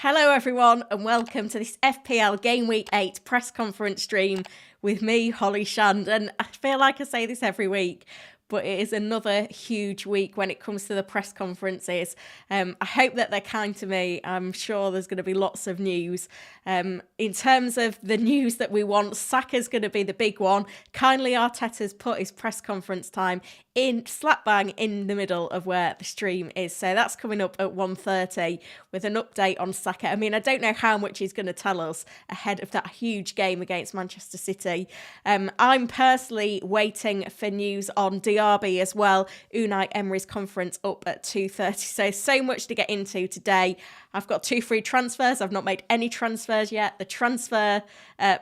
Hello everyone and welcome to this FPL Gameweek 8 press conference stream with me, Holly Shand. And I feel like I say this every week, but it is another huge week when it comes to the press conferences. I hope that they're kind to me. I'm sure there's going to be lots of news. In terms of the news that we want, Saka's going to be the big one. Kindly Arteta's put his press conference time in slap bang in the middle of where the stream is. So that's coming up at 1:30 with an update on Saka. I mean, I don't know how much he's going to tell us ahead of that huge game against Manchester City. I'm personally waiting for news on Diaby as well. Unai Emery's conference up at 2:30. So much to get into today. I've got 2 free transfers. I've not made any transfers yet. The transfer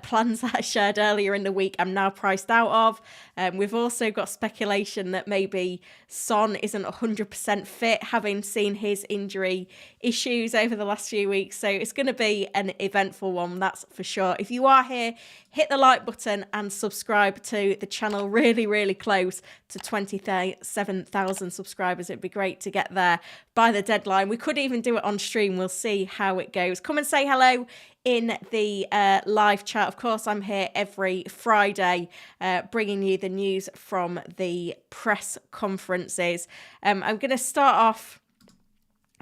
plans that I shared earlier in the week I'm now priced out of. We've also got speculation that maybe Son isn't 100% fit, having seen his injury issues over the last few weeks. So it's going to be an eventful one, that's for sure. If you are here, hit the like button and subscribe to the channel. Really close to 27,000 subscribers. It'd be great to get there by the deadline. We could even do it on stream. We'll see how it goes. Come and say hello in the live chat. Of course, I'm here every Friday bringing you the news from the press conferences. I'm going to start off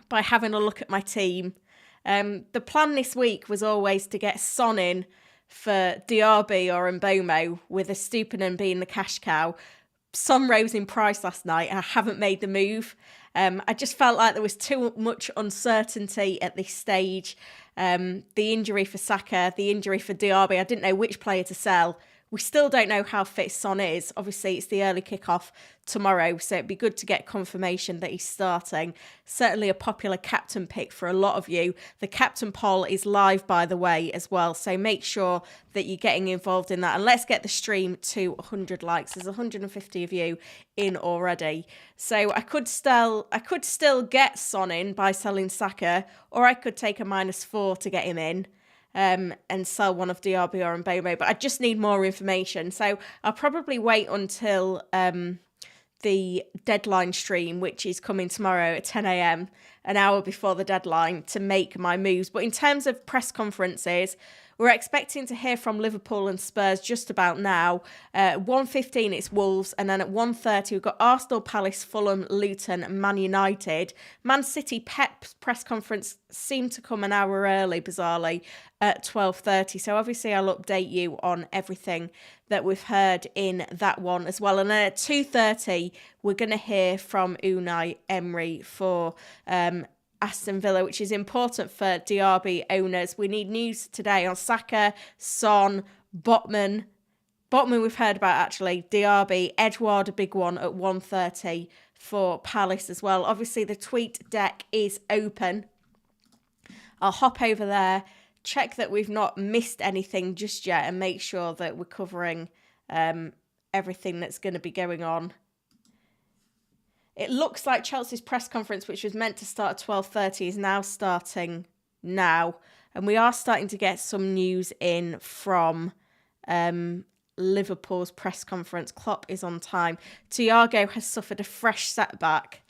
by having a look at my team. The plan this week was always to get Son in for Diaby or Mbomo, with Estupinan being the cash cow. Son rose in price last night and I haven't made the move. I just felt like there was too much uncertainty at this stage. The injury for Saka, the injury for Diaby, I didn't know which player to sell. We still don't know how fit Son is. Obviously, it's the early kickoff tomorrow, so it'd be good to get confirmation that he's starting. Certainly a popular captain pick for a lot of you. The captain poll is live, by the way, as well, so make sure that you're getting involved in that. And let's get the stream to 100 likes. There's 150 of you in already. So I could still get Son in by selling Saka, or I could take a -4 to get him in. And sell one of Diaby or Mbomo, but I just need more information. So I'll probably wait until the deadline stream, which is coming tomorrow at 10 a.m, an hour before the deadline, to make my moves. But in terms of press conferences, we're expecting to hear from Liverpool and Spurs just about now. 1:15 it's Wolves, and then at 1:30 we've got Arsenal, Palace, Fulham, Luton, Man United. Man City Pep's press conference seemed to come an hour early, bizarrely, at 12:30. So obviously I'll update you on everything that we've heard in that one as well. And then at 2:30 we're going to hear from Unai Emery for Aston Villa, which is important for Diaby owners. We need news today on Saka, Son, Botman. Botman we've heard about, actually. Diaby, Edouard, a big one at 1:30 for Palace as well. Obviously, the tweet deck is open. I'll hop over there, check that we've not missed anything just yet, and make sure that we're covering everything that's going to be going on. It looks like Chelsea's press conference, which was meant to start at 12:30, is now starting now. And we are starting to get some news in from Liverpool's press conference. Klopp is on time. Thiago has suffered a fresh setback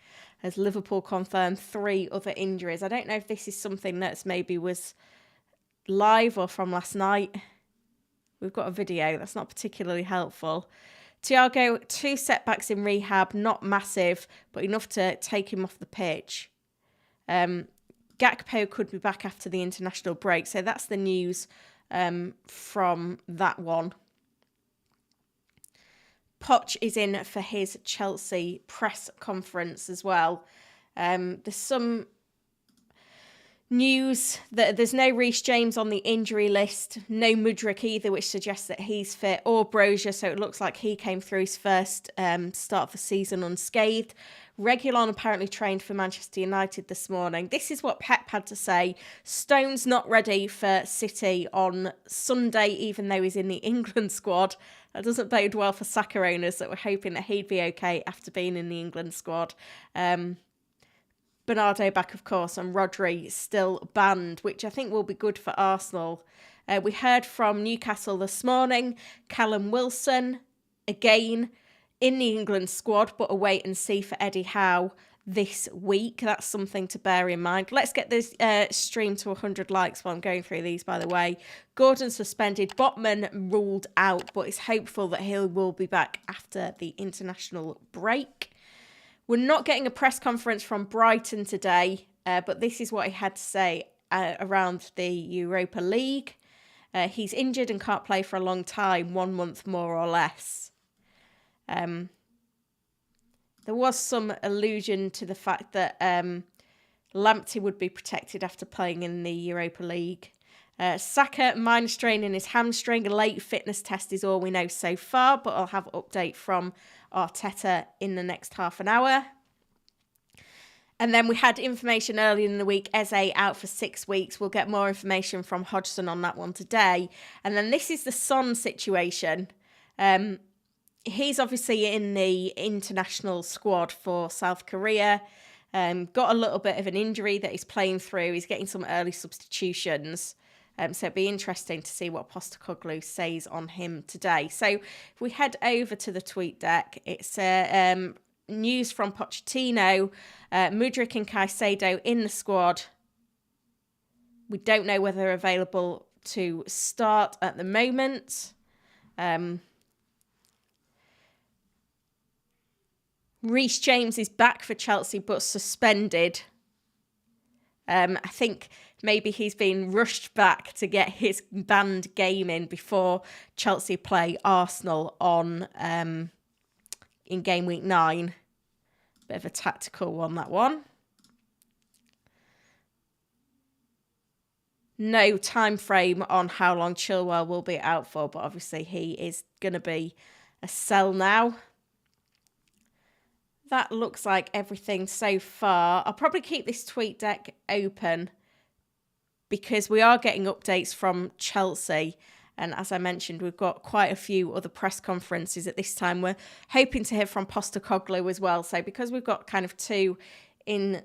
as Liverpool confirmed 3 other injuries. I don't know if this is something that's maybe was live or from last night. We've got a video. That's not particularly helpful. Thiago, 2 setbacks in rehab, not massive, but enough to take him off the pitch. Gakpo could be back after the international break. So that's the news from that one. Poch is in for his Chelsea press conference as well. There's some news that there's no Reece James on the injury list, no Mudryk either, which suggests that he's fit, or Brozier, so it looks like he came through his first start of the season unscathed. Reguilon apparently trained for Manchester United this morning. This is what Pep had to say. Stone's not ready for City on Sunday, even though he's in the England squad. That doesn't bode well for Saka owners that were hoping that he'd be okay after being in the England squad. Bernardo back, of course, and Rodri still banned, which I think will be good for Arsenal. We heard from Newcastle this morning. Callum Wilson, again, in the England squad, but a wait and see for Eddie Howe. this week. That's something to bear in mind. Let's get this stream to 100 likes while I'm going through these, by the way. Gordon suspended. Botman ruled out, but it's hopeful that he will be back after the international break. We're not getting a press conference from Brighton today, but this is what he had to say around the Europa League. He's injured and can't play for a long time, 1 month more or less. There was some allusion to the fact that Lamptey would be protected after playing in the Europa League. Saka, minor strain in his hamstring. A late fitness test is all we know so far, but I'll have an update from Arteta in the next half an hour. And then we had information earlier in the week, Eze out for 6 weeks. We'll get more information from Hodgson on that one today. And then this is the Son situation. He's obviously in the international squad for South Korea. Got a little bit of an injury that he's playing through. He's getting some early substitutions. So it'd be interesting to see what Postecoglou says on him today. So if we head over to the tweet deck, it's news from Pochettino, Mudryk and Caicedo in the squad. We don't know whether they're available to start at the moment. Reece James is back for Chelsea but suspended. I think maybe he's been rushed back to get his banned game in before Chelsea play Arsenal on in game week 9. Bit of a tactical one, that one. No time frame on how long Chilwell will be out for, but obviously he is going to be a sell now. That looks like everything so far. I'll probably keep this tweet deck open because we are getting updates from Chelsea. And as I mentioned, we've got quite a few other press conferences at this time. We're hoping to hear from Postecoglou as well. So because we've got kind of two in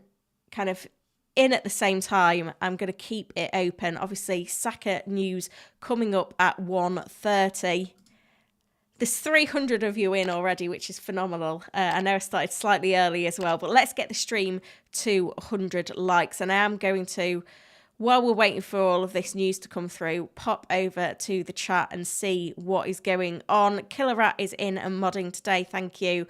at the same time, I'm going to keep it open. Obviously, Saka news coming up at 1:30. There's 300 of you in already, which is phenomenal. I know I started slightly early as well, but let's get the stream to 100 likes. And I am going to, while we're waiting for all of this news to come through, pop over to the chat and see what is going on. Killer Rat is in and modding today, thank you.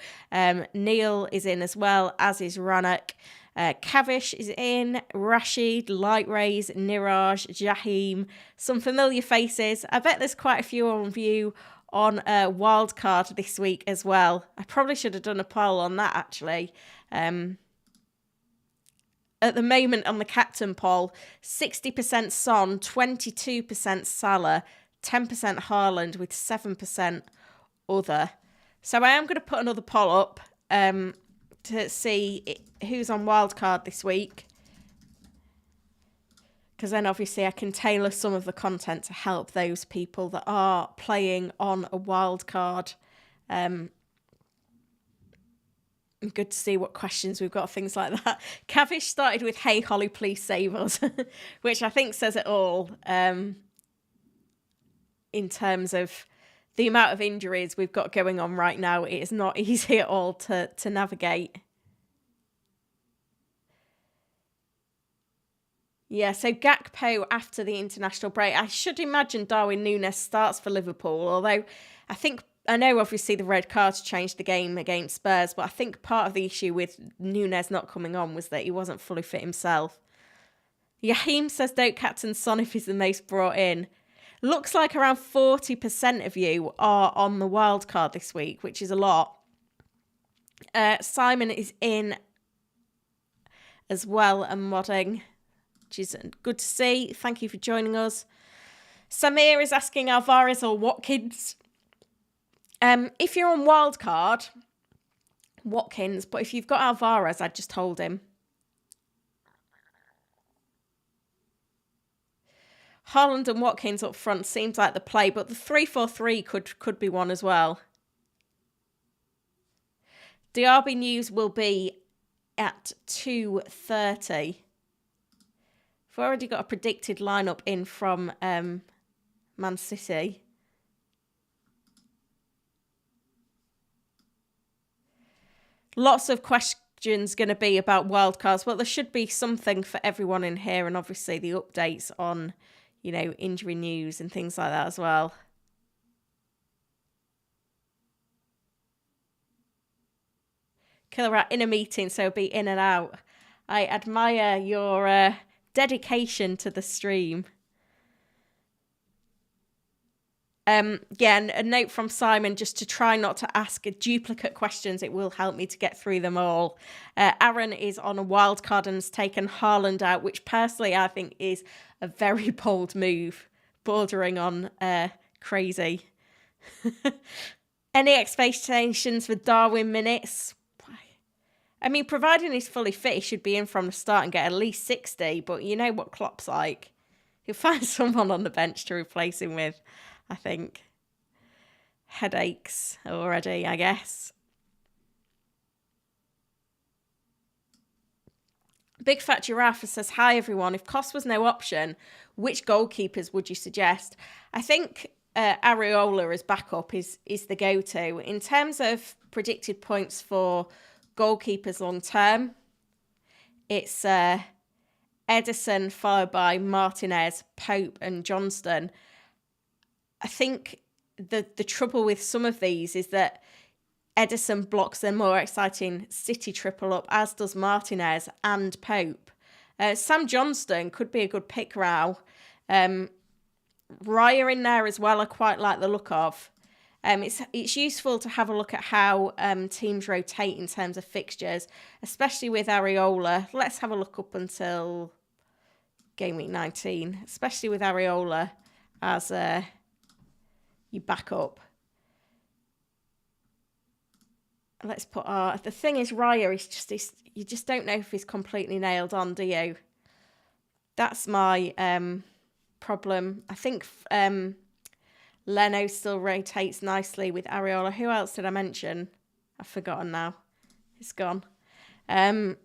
Neil is in as well, as is Ranak. Kavish is in, Rashid, Light Rays, Niraj, Jahim, some familiar faces. I bet there's quite a few on view on a wildcard this week as well. I probably should have done a poll on that, actually. At the moment on the captain poll, 60% Son, 22% Salah, 10% Haaland with 7% other. So I am going to put another poll up to see who's on wildcard this week. Because then obviously I can tailor some of the content to help those people that are playing on a wildcard. Good to see what questions we've got, things like that. Kavish started with, "Hey Holly, please save us," which I think says it all in terms of the amount of injuries we've got going on right now. It is not easy at all to navigate. Yeah, so Gakpo after the international break. I should imagine Darwin Núñez starts for Liverpool, although I know obviously the red cards changed the game against Spurs, but I think part of the issue with Núñez not coming on was that he wasn't fully fit himself. Yahim says don't captain Son if he's the most brought in. Looks like around 40% of you are on the wild card this week, which is a lot. Simon is in as well and modding, which is good to see. Thank you for joining us. Samir is asking Alvarez or Watkins. If you're on wildcard, Watkins, but if you've got Alvarez, I'd just hold him. Haaland and Watkins up front seems like the play, but the 3-4-3 could be one as well. Diaby news will be at 2:30. I've already got a predicted lineup in from Man City. Lots of questions going to be about wildcards? Well, there should be something for everyone in here, and obviously the updates on, you know, injury news and things like that as well. Killer Rat in a meeting, so be in and out. I admire your dedication to the stream. Yeah, and a note from Simon just to try not to ask duplicate questions. It will help me to get through them all. Aaron is on a wild card and has taken Haaland out, which personally I think is a very bold move, bordering on crazy. Any expectations for Darwin minutes? I mean, providing he's fully fit, he should be in from the start and get at least 60, but you know what Klopp's like. He'll find someone on the bench to replace him with, I think. Headaches already, I guess. Big Fat Giraffe says, hi everyone, if cost was no option, which goalkeepers would you suggest? I think Areola as backup is the go-to. In terms of predicted points for goalkeepers long term, it's Ederson followed by Martinez, Pope and Johnston. I think the trouble with some of these is that Ederson blocks their more exciting City triple up, as does Martinez and Pope. Sam Johnston could be a good pick now. Raya in there as well, I quite like the look of. It's useful to have a look at how teams rotate in terms of fixtures, especially with Areola. Let's have a look up until game week 19, especially with Areola as you back up. Let's put the thing is, Raya is you just don't know if he's completely nailed on, do you? That's my problem. I think Leno still rotates nicely with Areola. Who else did I mention? I've forgotten now. It's gone. But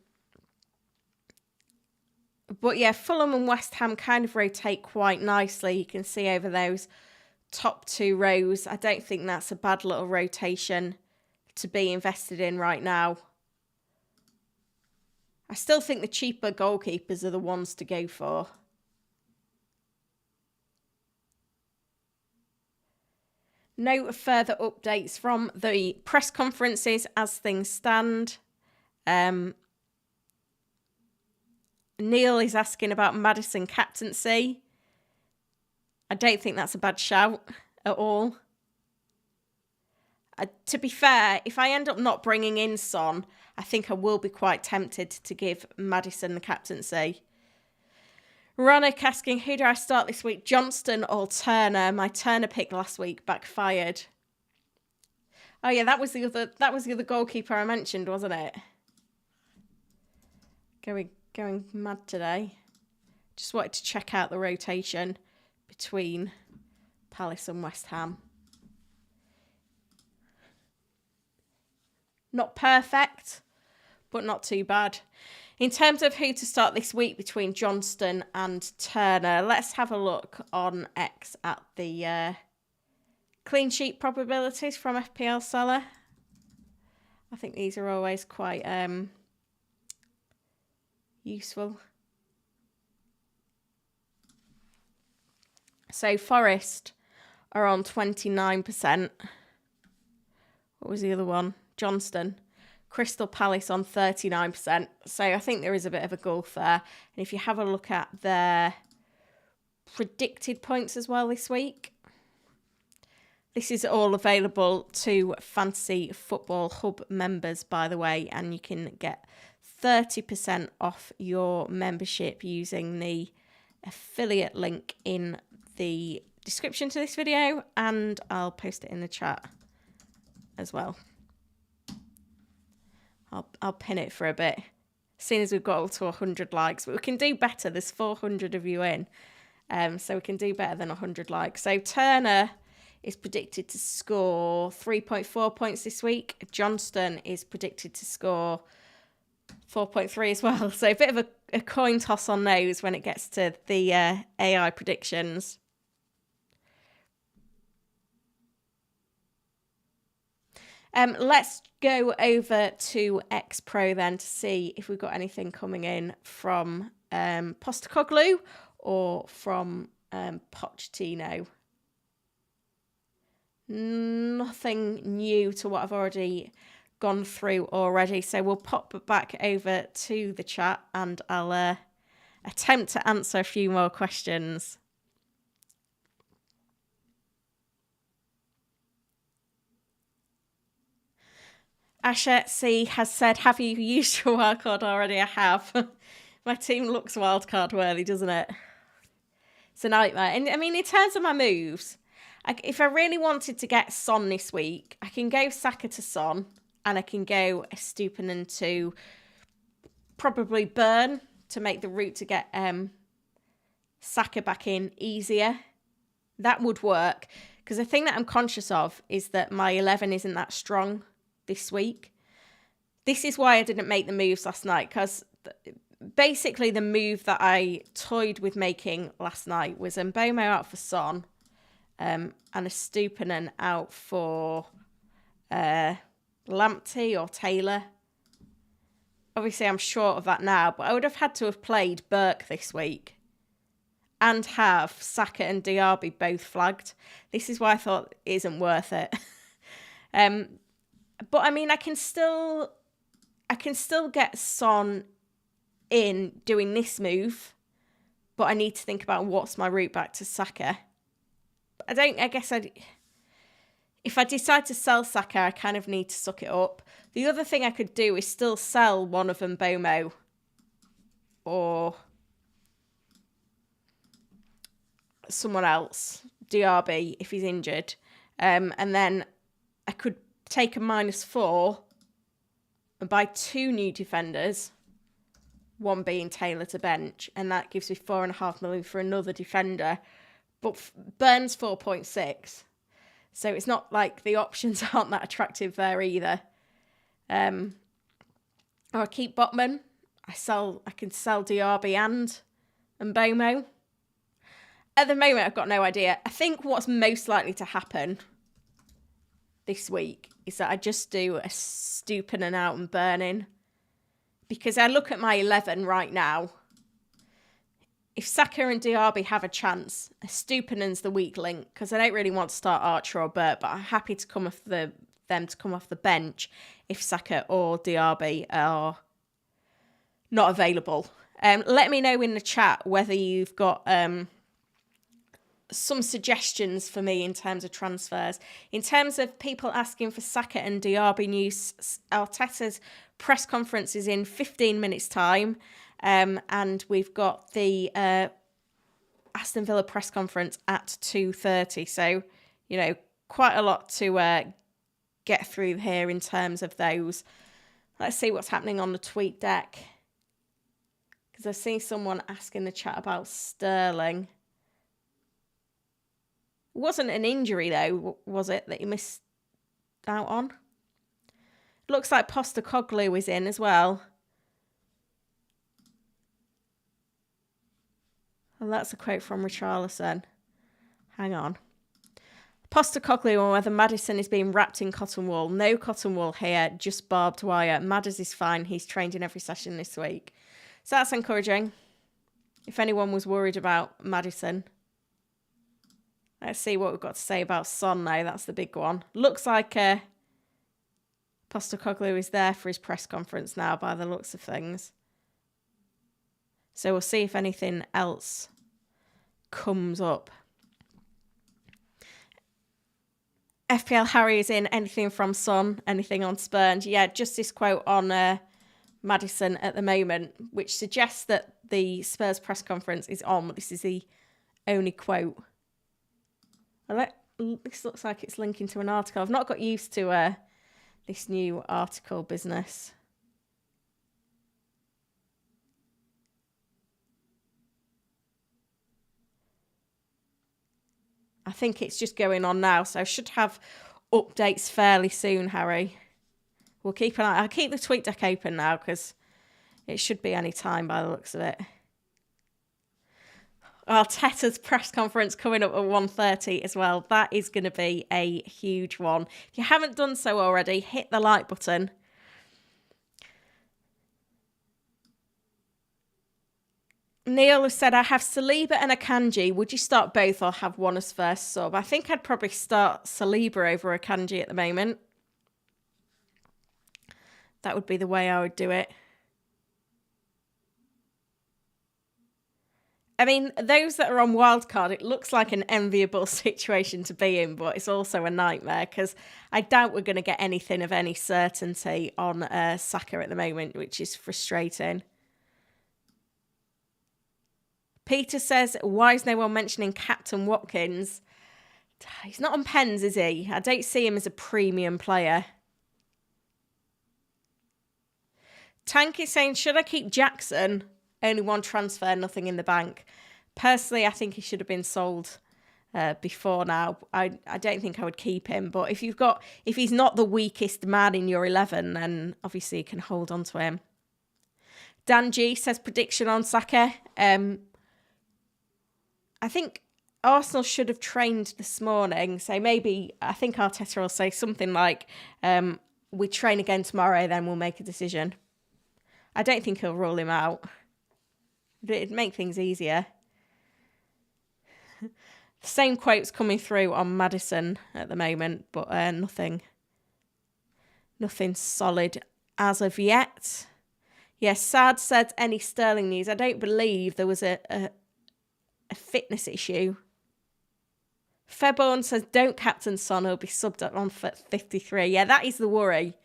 yeah, Fulham and West Ham kind of rotate quite nicely. You can see over those top two rows. I don't think that's a bad little rotation to be invested in right now. I still think the cheaper goalkeepers are the ones to go for. No further updates from the press conferences as things stand. Neil is asking about Maddison captaincy. I don't think that's a bad shout at all. To be fair, if I end up not bringing in Son, I think I will be quite tempted to give Maddison the captaincy. Ronick asking, who do I start this week? Johnston or Turner? My Turner pick last week backfired. Oh yeah, that was the other goalkeeper I mentioned, wasn't it? Going mad today. Just wanted to check out the rotation between Palace and West Ham. Not perfect, but not too bad. In terms of who to start this week between Johnston and Turner, let's have a look on X at the clean sheet probabilities from FPL Seller. I think these are always quite useful. So Forest are on 29%. What was the other one? Johnston. Crystal Palace on 39%. So I think there is a bit of a gulf there. And if you have a look at their predicted points as well this week, this is all available to Fantasy Football Hub members, by the way, and you can get 30% off your membership using the affiliate link in the description to this video, and I'll post it in the chat as well. I'll pin it for a bit, seeing as we've got up to 100 likes. But we can do better. There's 400 of you in, so we can do better than 100 likes. So Turner is predicted to score 3.4 points this week. Johnston is predicted to score 4.3 as well. So a bit of a coin toss on those when it gets to the AI predictions. Let's go over to X Pro then to see if we've got anything coming in from Postecoglou or from Pochettino. Nothing new to what I've already gone through already. So we'll pop back over to the chat and I'll attempt to answer a few more questions. Asha C has said, have you used your wildcard already? I have. My team looks wildcard worthy, doesn't it? It's a nightmare. And I mean, in terms of my moves, if I really wanted to get Son this week, I can go Saka to Son and I can go Estupinan to probably Burn to make the route to get Saka back in easier. That would work. Because the thing that I'm conscious of is that my 11 isn't that strong this week. This is why I didn't make the moves last night, because basically the move that I toyed with making last night was Mbomo out for Son and Estupinan out for Lamptey or Taylor. Obviously I'm short of that now, but I would have had to have played Burke this week and have Saka and Diaby both flagged. This is why I thought it isn't worth it. But I mean, I can still get Son in doing this move, but I need to think about what's my route back to Saka. If I decide to sell Saka, I kind of need to suck it up. The other thing I could do is still sell one of them, Mbomo or someone else, Diaby, if he's injured. And then I could take a -4 and buy 2 new defenders, one being Taylor to bench, and that gives me 4.5 million for another defender. But Burns 4.6, so it's not like the options aren't that attractive there either. Or I keep Botman. I can sell Diaby and Mbomo. At the moment, I've got no idea. I think what's most likely to happen this week is that I just do a Estupinan out and Burning. Because I look at my 11 right now. If Saka and Diaby have a chance, Estupinan's the weak link, because I don't really want to start Archer or Burt, but I'm happy to come off them to come off the bench if Saka or Diaby are not available. Let me know in the chat whether you've got some suggestions for me in terms of transfers. In terms of people asking for Saka and Diaby news, Arteta's press conference is in 15 minutes' time. And we've got the Aston Villa press conference at 2:30. So, quite a lot to get through here in terms of those. Let's see what's happening on the tweet deck. Because I see someone ask in the chat about Sterling. It wasn't an injury, though, was it, that he missed out on? Looks like Postecoglou is in as well. Well, that's a quote from Richarlison. Hang on. Postecoglou on whether Maddison is being wrapped in cotton wool. No cotton wool here, just barbed wire. Madders is fine. He's trained in every session this week. So that's encouraging. If anyone was worried about Maddison. Let's see what we've got to say about Son now. That's the big one. Looks like Postecoglou is there for his press conference now by the looks of things. So we'll see if anything else comes up. FPL Harry is in. Anything from Son? Anything on Spurn? Yeah, just this quote on Maddison at the moment, which suggests that the Spurs press conference is on, but this is the only quote. This looks like it's linking to an article. I've not got used to this new article business. I think it's just going on now, so I should have updates fairly soon, Harry. We'll keep an eye. I'll keep the tweet deck open now because it should be any time by the looks of it. Arteta's press conference coming up at 1:30 as well. That is going to be a huge one. If you haven't done so already, hit the like button. Neil has said, I have Saliba and Akanji. Would you start both or have one as first sub? I think I'd probably start Saliba over Akanji at the moment. That would be the way I would do it. I mean, those that are on wildcard, it looks like an enviable situation to be in, but it's also a nightmare because I doubt we're going to get anything of any certainty on Saka at the moment, which is frustrating. Peter says, why is no one mentioning Captain Watkins? He's not on pens, is he? I don't see him as a premium player. Tank is saying, should I keep Jackson? Only one transfer, nothing in the bank. Personally, I think he should have been sold before now. I don't think I would keep him. But if he's not the weakest man in your 11, then obviously you can hold on to him. Dan G says, prediction on Saka. I think Arsenal should have trained this morning. So maybe, I think Arteta will say something like, we train again tomorrow, then we'll make a decision. I don't think he'll rule him out. It'd make things easier. The same quotes coming through on Maddison at the moment, but nothing solid as of yet. Yes, Sad said any Sterling news. I don't believe there was a fitness issue. Febborn says don't captain Son, he'll be subbed on for 53. Yeah, that is the worry.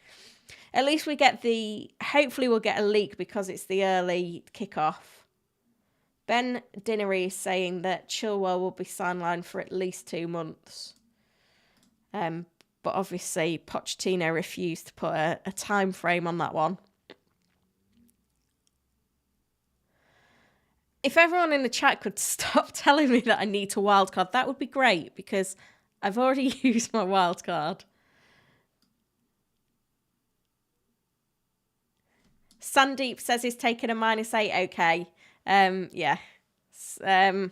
At least hopefully we'll get a leak because it's the early kickoff. Ben Dinnery is saying that Chilwell will be sidelined for at least 2 months. But obviously Pochettino refused to put a time frame on that one. If everyone in the chat could stop telling me that I need to wildcard, that would be great because I've already used my wildcard. Sandeep says he's taking a -8. Okay. Yeah. I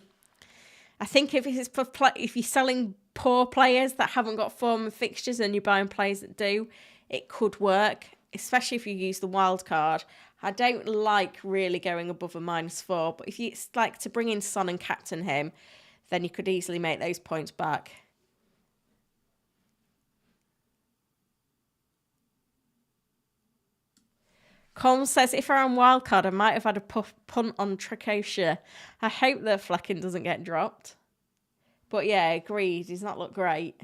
think if you're selling poor players that haven't got form and fixtures and you're buying players that do, it could work, especially if you use the wild card. I don't like really going above a -4, but if you like to bring in Son and captain him, then you could easily make those points back. Colm says, if I'm on wildcard, I might have had a punt on Trakosha. I hope that Flecken doesn't get dropped. But yeah, agreed. He's not looked great.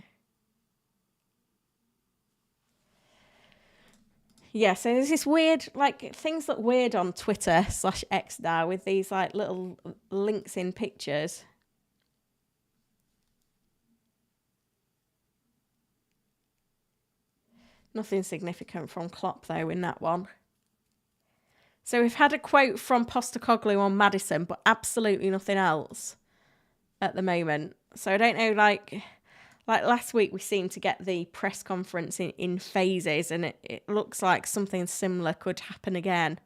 Yeah, so there's this weird, like, things look weird on Twitter /X now with these, like, little links in pictures. Nothing significant from Klopp, though, in that one. So we've had a quote from Postecoglou on Maddison, but absolutely nothing else at the moment. So I don't know, like last week we seemed to get the press conference in phases, and it looks like something similar could happen again.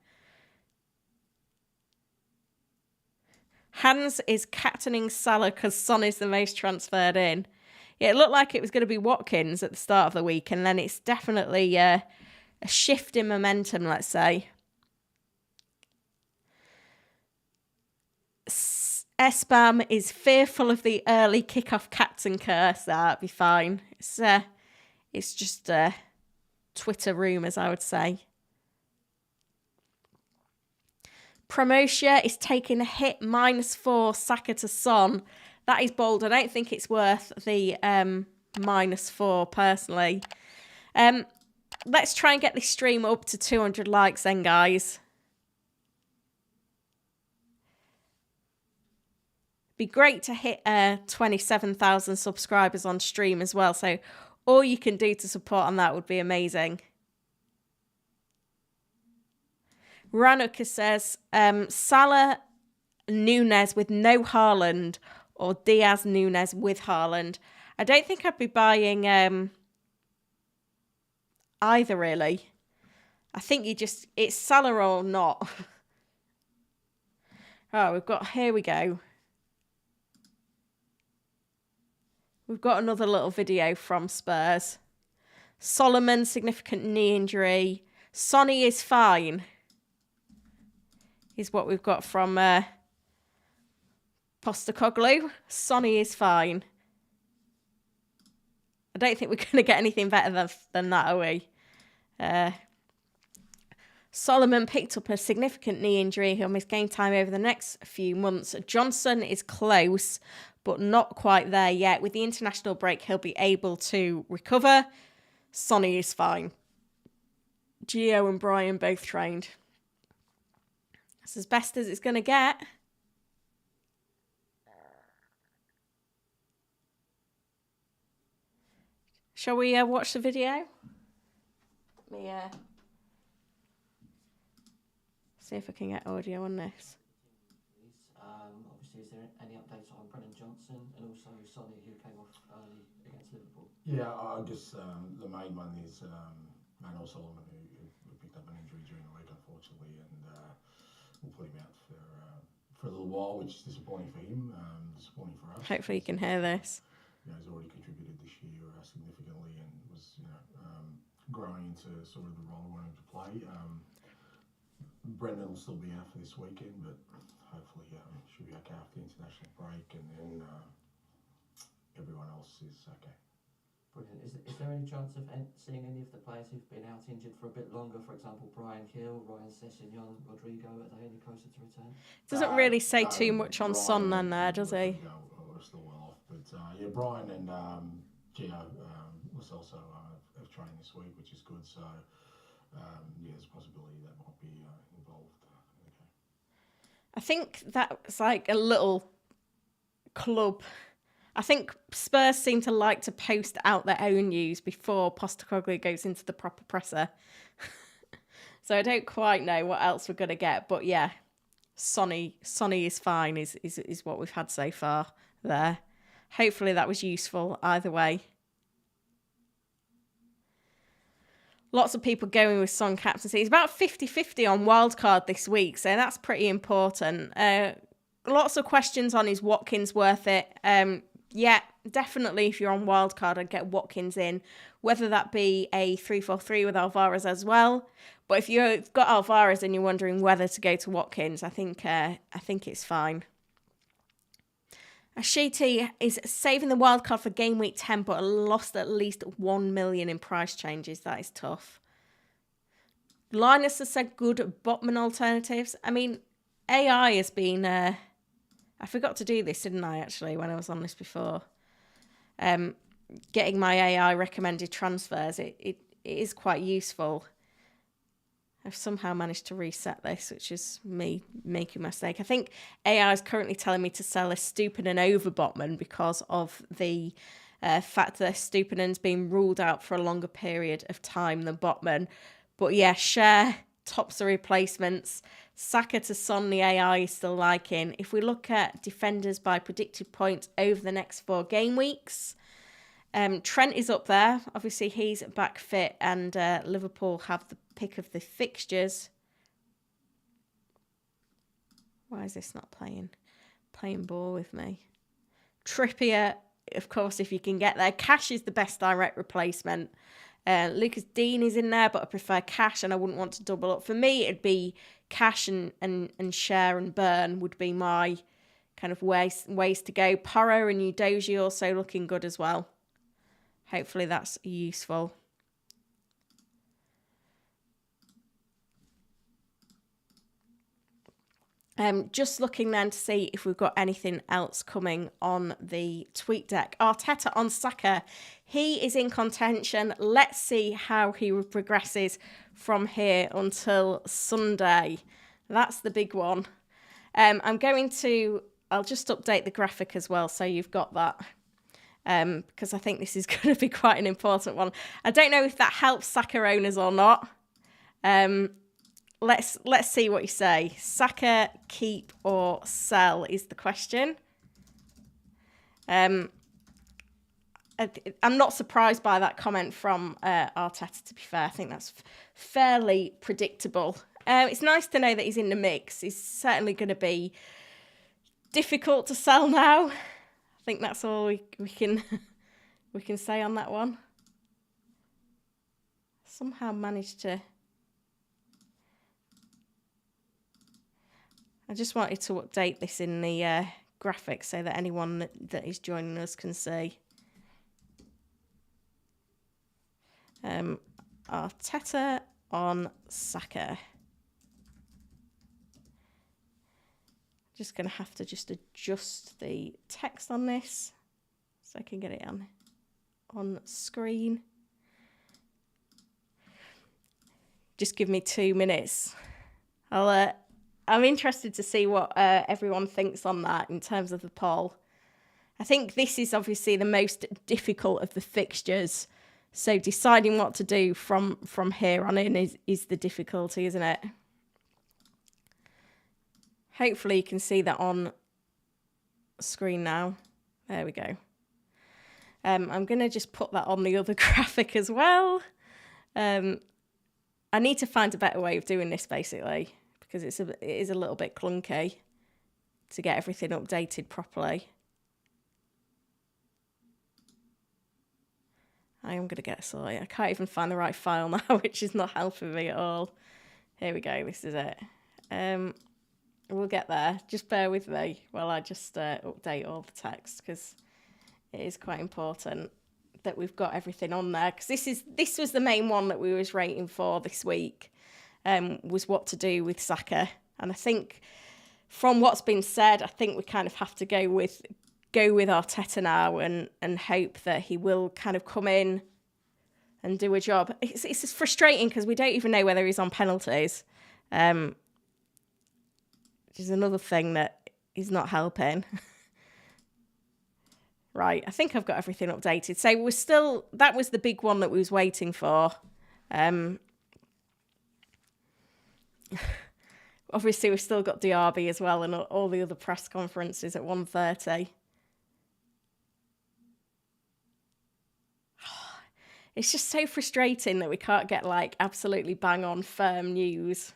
Hans is captaining Salah because Son is the most transferred in. Yeah, it looked like it was going to be Watkins at the start of the week, and then it's definitely a shift in momentum, let's say. Espam is fearful of the early kickoff captain curse. That'd be fine. It's just Twitter rumours, I would say. Promotia is taking a hit -4 Saka to Son. That is bold. I don't think it's worth the -4 personally. Let's try and get this stream up to 200 likes then, guys. Be great to hit 27,000 subscribers on stream as well. So all you can do to support on that would be amazing. Ranuka says, Salah Nunes with no Haaland or Diaz Nunes with Haaland. I don't think I'd be buying either, really. I think it's Salah or not. Oh, here we go. We've got another little video from Spurs. Solomon, significant knee injury. Sonny is fine. Is what we've got from Postecoglou. Sonny is fine. I don't think we're going to get anything better than that, are we? Solomon picked up a significant knee injury. He'll miss game time over the next few months. Johnson is close, but not quite there yet. With the international break, he'll be able to recover. Sonny is fine. Gio and Brian both trained. That's as best as it's going to get. Shall we watch the video? Let me see if I can get audio on this. Obviously, is there any updates on Brennan Johnson and also Sonny, who came off early against Liverpool? Yeah, I guess the main one is Manuel Solomon, who picked up an injury during the week, unfortunately, and we'll put him out for a little while, which is disappointing for him, disappointing for us. Hopefully you can hear this. You know, he's already contributed this year significantly and was, growing into sort of the role we wanted to play. Brendan will still be out for this weekend, but hopefully should be okay after the international break, and then everyone else is okay. Brilliant. Is there any chance of seeing any of the players who've been out injured for a bit longer? For example, Brian Hill, Ryan Sessegnon, Rodrigo, are they any closer to return? Doesn't really say too much on Son then there, does he? We're still well off, but yeah, Brian and Gio was also have trained this week, which is good. So yeah, there's a possibility that might be involved. Okay. I think that's like a little club. I think Spurs seem to like to post out their own news before Postecoglou goes into the proper presser. So I don't quite know what else we're going to get. But yeah, Sonny is fine is what we've had so far there. Hopefully that was useful either way. Lots of people going with Son captaincy. It's about 50-50 on wildcard this week, so that's pretty important. Lots of questions on is Watkins worth it? Yeah, definitely if you're on wildcard, I'd get Watkins in, whether that be a 3-4-3 with Alvarez as well. But if you've got Alvarez and you're wondering whether to go to Watkins, I think it's fine. Ashiti is saving the wildcard for game week 10, but lost at least 1 million in price changes. That is tough. Linus has said good Botman alternatives. I mean, AI has been... I forgot to do this, didn't I, actually, when I was on this before? Getting my AI recommended transfers, it is quite useful. I've somehow managed to reset this, which is me making a mistake. I think AI is currently telling me to sell a Stupinan over Botman because of the fact that Stupinan's been ruled out for a longer period of time than Botman. But yeah, share tops the replacements. Saka to Son, the AI is still liking. If we look at defenders by predicted points over the next 4 game weeks, Trent is up there. Obviously, he's back fit, and Liverpool have the pick of the fixtures. Why is this not playing ball with me? Trippier, of course, if you can get there. Cash is the best direct replacement. Lucas Dean is in there, but I prefer Cash, and I wouldn't want to double up. For me, it'd be Cash and Share and Burn would be my kind of ways to go. Porro and Udoji also looking good as well. Hopefully that's useful. Just looking then to see if we've got anything else coming on the tweet deck. Arteta on Saka. He is in contention. Let's see how he progresses from here until Sunday. That's the big one. I'll just update the graphic as well so you've got that. Because I think this is going to be quite an important one. I don't know if that helps Saka owners or not. Let's see what you say. Saka, keep or sell is the question. I'm not surprised by that comment from Arteta, to be fair. I think that's fairly predictable. It's nice to know that he's in the mix. He's certainly going to be difficult to sell now. I think that's all we can we can say on that one. Somehow managed to... I just wanted to update this in the graphics so that anyone that is joining us can see. Arteta on Saka. Just going to have to just adjust the text on this so I can get it on screen. Just give me 2 minutes. I'm interested to see what everyone thinks on that in terms of the poll. I think this is obviously the most difficult of the fixtures. So deciding what to do from here on in is the difficulty, isn't it? Hopefully you can see that on screen now. There we go. I'm going to just put that on the other graphic as well. I need to find a better way of doing this, basically, because it is a little bit clunky to get everything updated properly. I am going to get sorted. I can't even find the right file now, which is not helping me at all. Here we go. This is it. We'll get there. Just bear with me while I just update all the text, because it is quite important that we've got everything on there. Because this was the main one that we was rating for this week, was what to do with Saka. And I think from what's been said, I think we kind of have to go with Arteta now and hope that he will kind of come in and do a job. It's frustrating because we don't even know whether he's on penalties, which is another thing that is not helping. Right, I think I've got everything updated. So that was the big one that we was waiting for. Obviously, we've still got Diaby as well and all the other press conferences at 1:30. It's just so frustrating that we can't get like absolutely bang on firm news.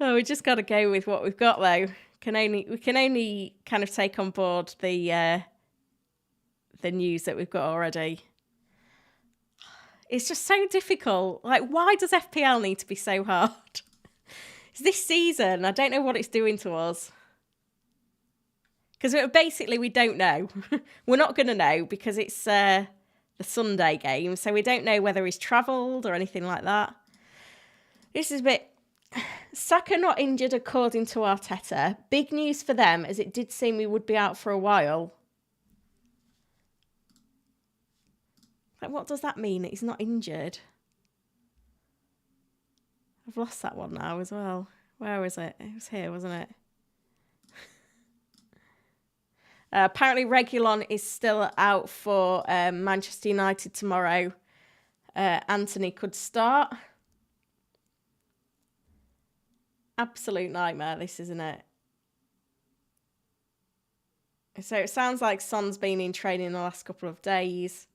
Oh, we just got to go with what we've got though. We can only kind of take on board the news that we've got already. It's just so difficult. Like, why does FPL need to be so hard? It's this season. I don't know what it's doing to us. Because basically we don't know. We're not going to know because it's the Sunday game. So we don't know whether he's travelled or anything like that. This is a bit... Saka not injured according to Arteta. Big news for them, as it did seem he would be out for a while. Like, what does that mean, that he's not injured? I've lost that one now as well. Where was it? It was here, wasn't it? Apparently Reguilon is still out for Manchester United tomorrow. Anthony could start. Absolute nightmare, this, isn't it? So it sounds like Son's been in training the last couple of days.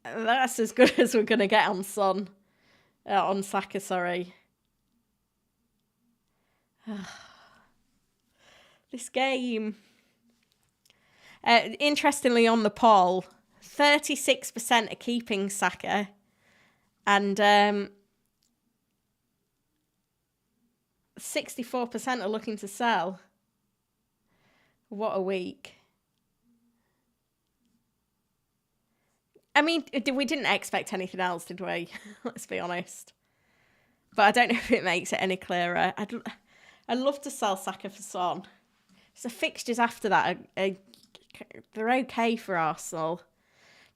That's as good as we're going to get on Son. On Saka, sorry. This game. Interestingly, on the poll, 36% are keeping Saka. And 64% are looking to sell. What a week. I mean, we didn't expect anything else, did we? Let's be honest. But I don't know if it makes it any clearer. I'd love to sell Saka for Son. So fixtures after that, they're okay for Arsenal.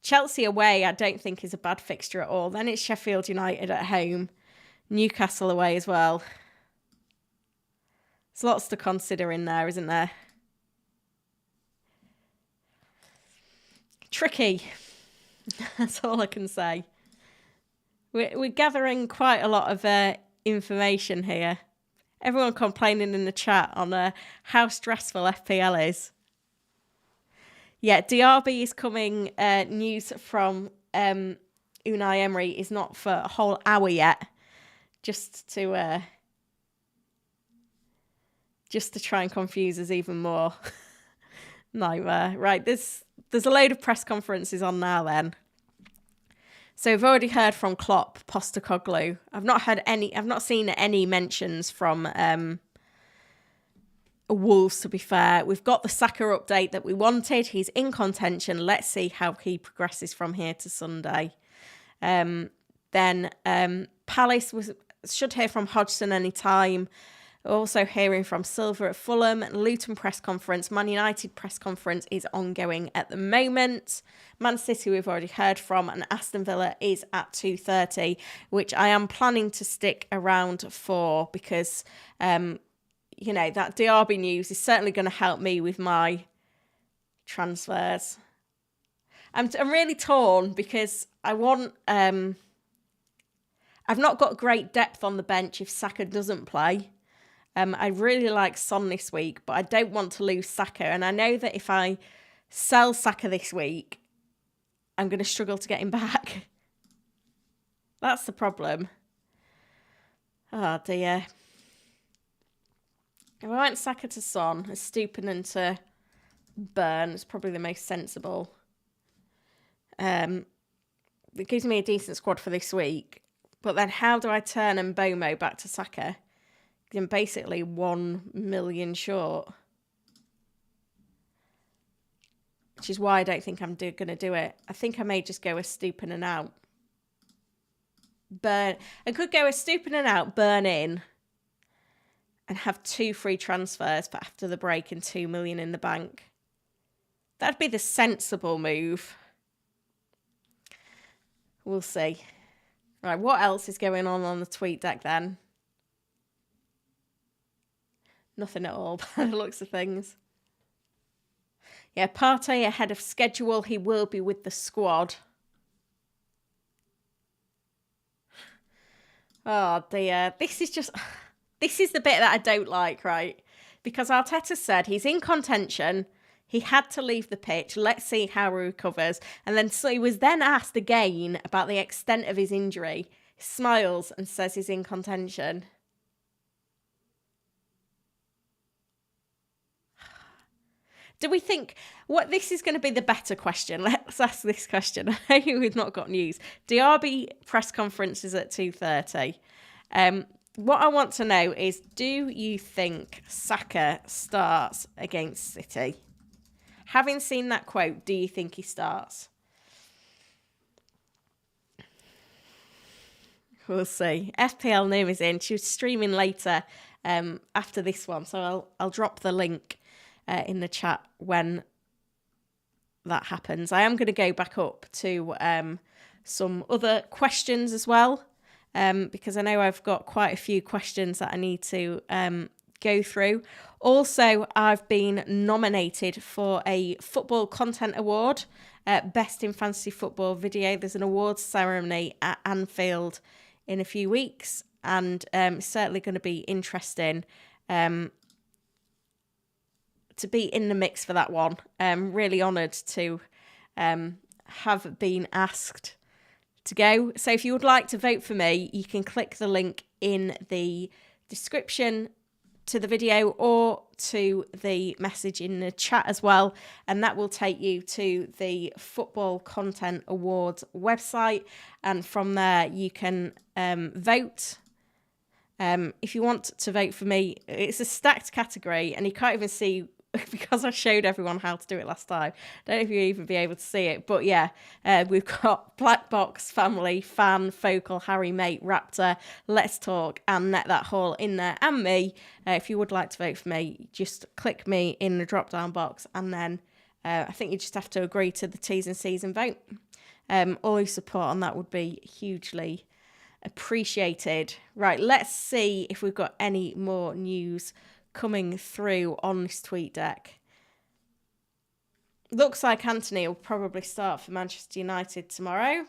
Chelsea away, I don't think is a bad fixture at all. Then it's Sheffield United at home. Newcastle away as well. There's lots to consider in there, isn't there? Tricky. That's all I can say. We're gathering quite a lot of information here. Everyone complaining in the chat on how stressful FPL is. Yeah, Diaby is coming. News from Unai Emery is not for a whole hour yet. Just to try and confuse us even more. Nightmare. Right, there's a load of press conferences on now then. So we've already heard from Klopp, Postecoglou. I've not seen any mentions from Wolves, to be fair. We've got the Saka update that we wanted. He's in contention. Let's see how he progresses from here to Sunday. Then Palace should hear from Hodgson any time. Also hearing from Silva at Fulham. Luton press conference. Man United press conference is ongoing at the moment. Man City we've already heard from. And Aston Villa is at 2:30, which I am planning to stick around for because, that Diaby news is certainly going to help me with my transfers. I'm really torn because I want... I've not got great depth on the bench if Saka doesn't play. I really like Son this week, but I don't want to lose Saka. And I know that if I sell Saka this week, I'm going to struggle to get him back. That's the problem. Oh, dear. If I went Saka to Son, Stupinan to Burn, it's probably the most sensible. It gives me a decent squad for this week. But then how do I turn Mbomo back to Saka? I'm basically 1 million short. Which is why I don't think I'm going to do it. I think I may just go a Stupinan out. I could go a Stupinan out, Burn in, and have 2 free transfers for after the break and 2 million in the bank. That'd be the sensible move. We'll see. Right, what else is going on the tweet deck then? Nothing at all by the looks of things. Yeah, Partey ahead of schedule. He will be with the squad. Oh dear. This is the bit that I don't like, right? Because Arteta said he's in contention. He had to leave the pitch. Let's see how he recovers. And then so he was then asked again about the extent of his injury. He smiles and says he's in contention. Do we think this is going to be the better question? Let's ask this question. I know we've not got news. Diaby press conference is at 2:30. What I want to know is, do you think Saka starts against City? Having seen that quote, do you think he starts? We'll see. FPL Noom is in. She was streaming later after this one, so I'll drop the link in the chat when that happens. I am going to go back up to some other questions as well, because I know I've got quite a few questions that I need to go through. Also, I've been nominated for a football content award, Best in Fantasy Football Video. There's an awards ceremony at Anfield in a few weeks, and it's certainly going to be interesting to be in the mix for that one. Really honoured to have been asked to go. So if you would like to vote for me, you can click the link in the description to the video or to the message in the chat as well, and that will take you to the Football Content Awards website, and from there you can vote. If you want to vote for me, it's a stacked category, and you can't even see because I showed everyone how to do it last time. I don't know if you'll even be able to see it, but yeah, we've got Black Box, Family, Fan, Focal, Harry, Mate, Raptor, Let's Talk, and Net That Hall in there, and me. If you would like to vote for me, just click me in the drop-down box, and then I think you just have to agree to the T's and C's and vote. All your support on that would be hugely appreciated. Right, let's see if we've got any more news coming through on this tweet deck. Looks like Anthony will probably start for Manchester United tomorrow.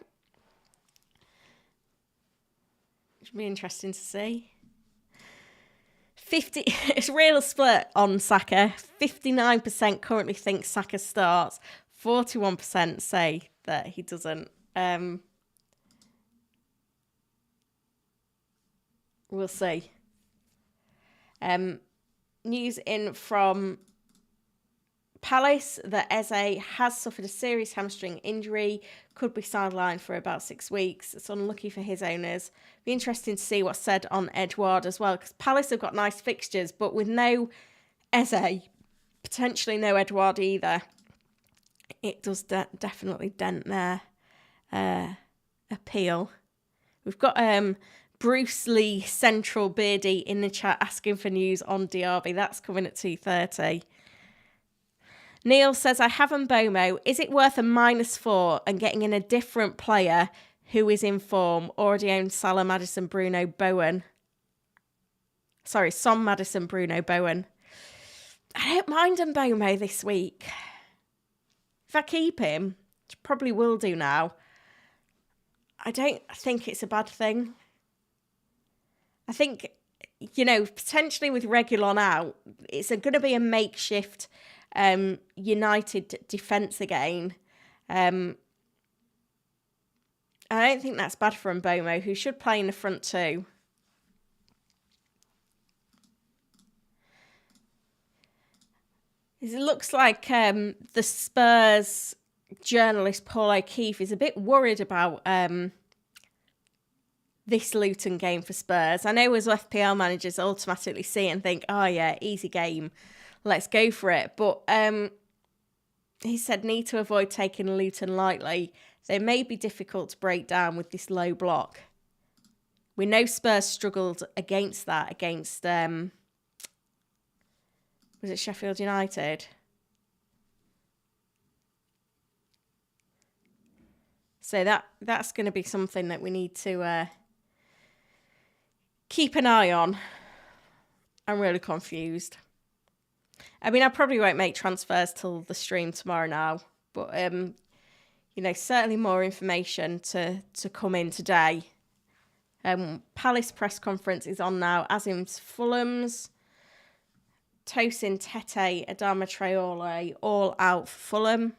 Should be interesting to see. It's a real split on Saka. 59% currently think Saka starts. 41% say that he doesn't. We'll see. News in from Palace, that Eze has suffered a serious hamstring injury, could be sidelined for about 6 weeks. It's unlucky for his owners. Be interesting to see what's said on Edouard as well, because Palace have got nice fixtures, but with no Eze, potentially no Edouard either, it does definitely dent their appeal. We've got Bruce Lee Central Beardy in the chat asking for news on Diaby. That's coming at 2:30. Neil says, I have Mbomo. Is it worth a -4 and getting in a different player who is in form? Already owned Salah, Maddison, Bruno, Bowen. Sorry, Son, Maddison, Bruno, Bowen. I don't mind Mbomo this week. If I keep him, which I probably will do now, I don't think it's a bad thing. I think, potentially with Reguilon out, it's going to be a makeshift United defence again. I don't think that's bad for Mbomo, who should play in the front too. It looks like the Spurs journalist Paul O'Keefe is a bit worried about this Luton game for Spurs. I know as FPL managers automatically see it and think, oh yeah, easy game, let's go for it. But he said need to avoid taking Luton lightly. They may be difficult to break down with this low block. We know Spurs struggled against that, against, was it Sheffield United? So that's going to be something that we need to keep an eye on. I'm really confused. I mean, I probably won't make transfers till the stream tomorrow now, but certainly more information to come in today. Palace press conference is on now, as in Fulham's. Tosin, Tete, Adama Traore, all out for Fulham.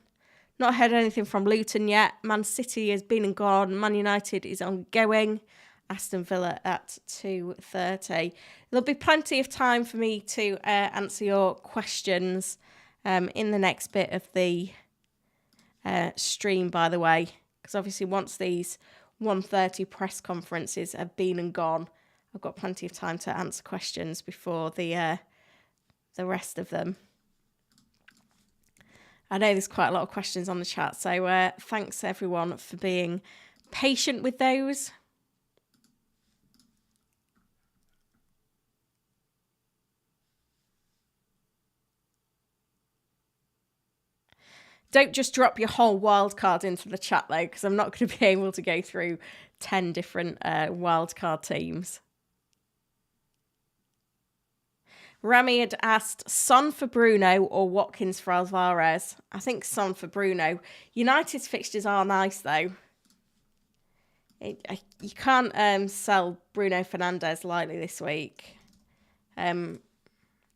Not heard anything from Luton yet. Man City has been and gone. Man United is ongoing. Aston Villa at 2:30. There'll be plenty of time for me to answer your questions in the next bit of the stream, by the way. Because obviously once these 1:30 press conferences have been and gone, I've got plenty of time to answer questions before the rest of them. I know there's quite a lot of questions on the chat, so thanks everyone for being patient with those. Don't just drop your whole wildcard into the chat though, because I'm not going to be able to go through 10 different wildcard teams. Rami had asked Son for Bruno or Watkins for Alvarez. I think Son for Bruno. United's fixtures are nice though. You can't sell Bruno Fernandes lightly this week.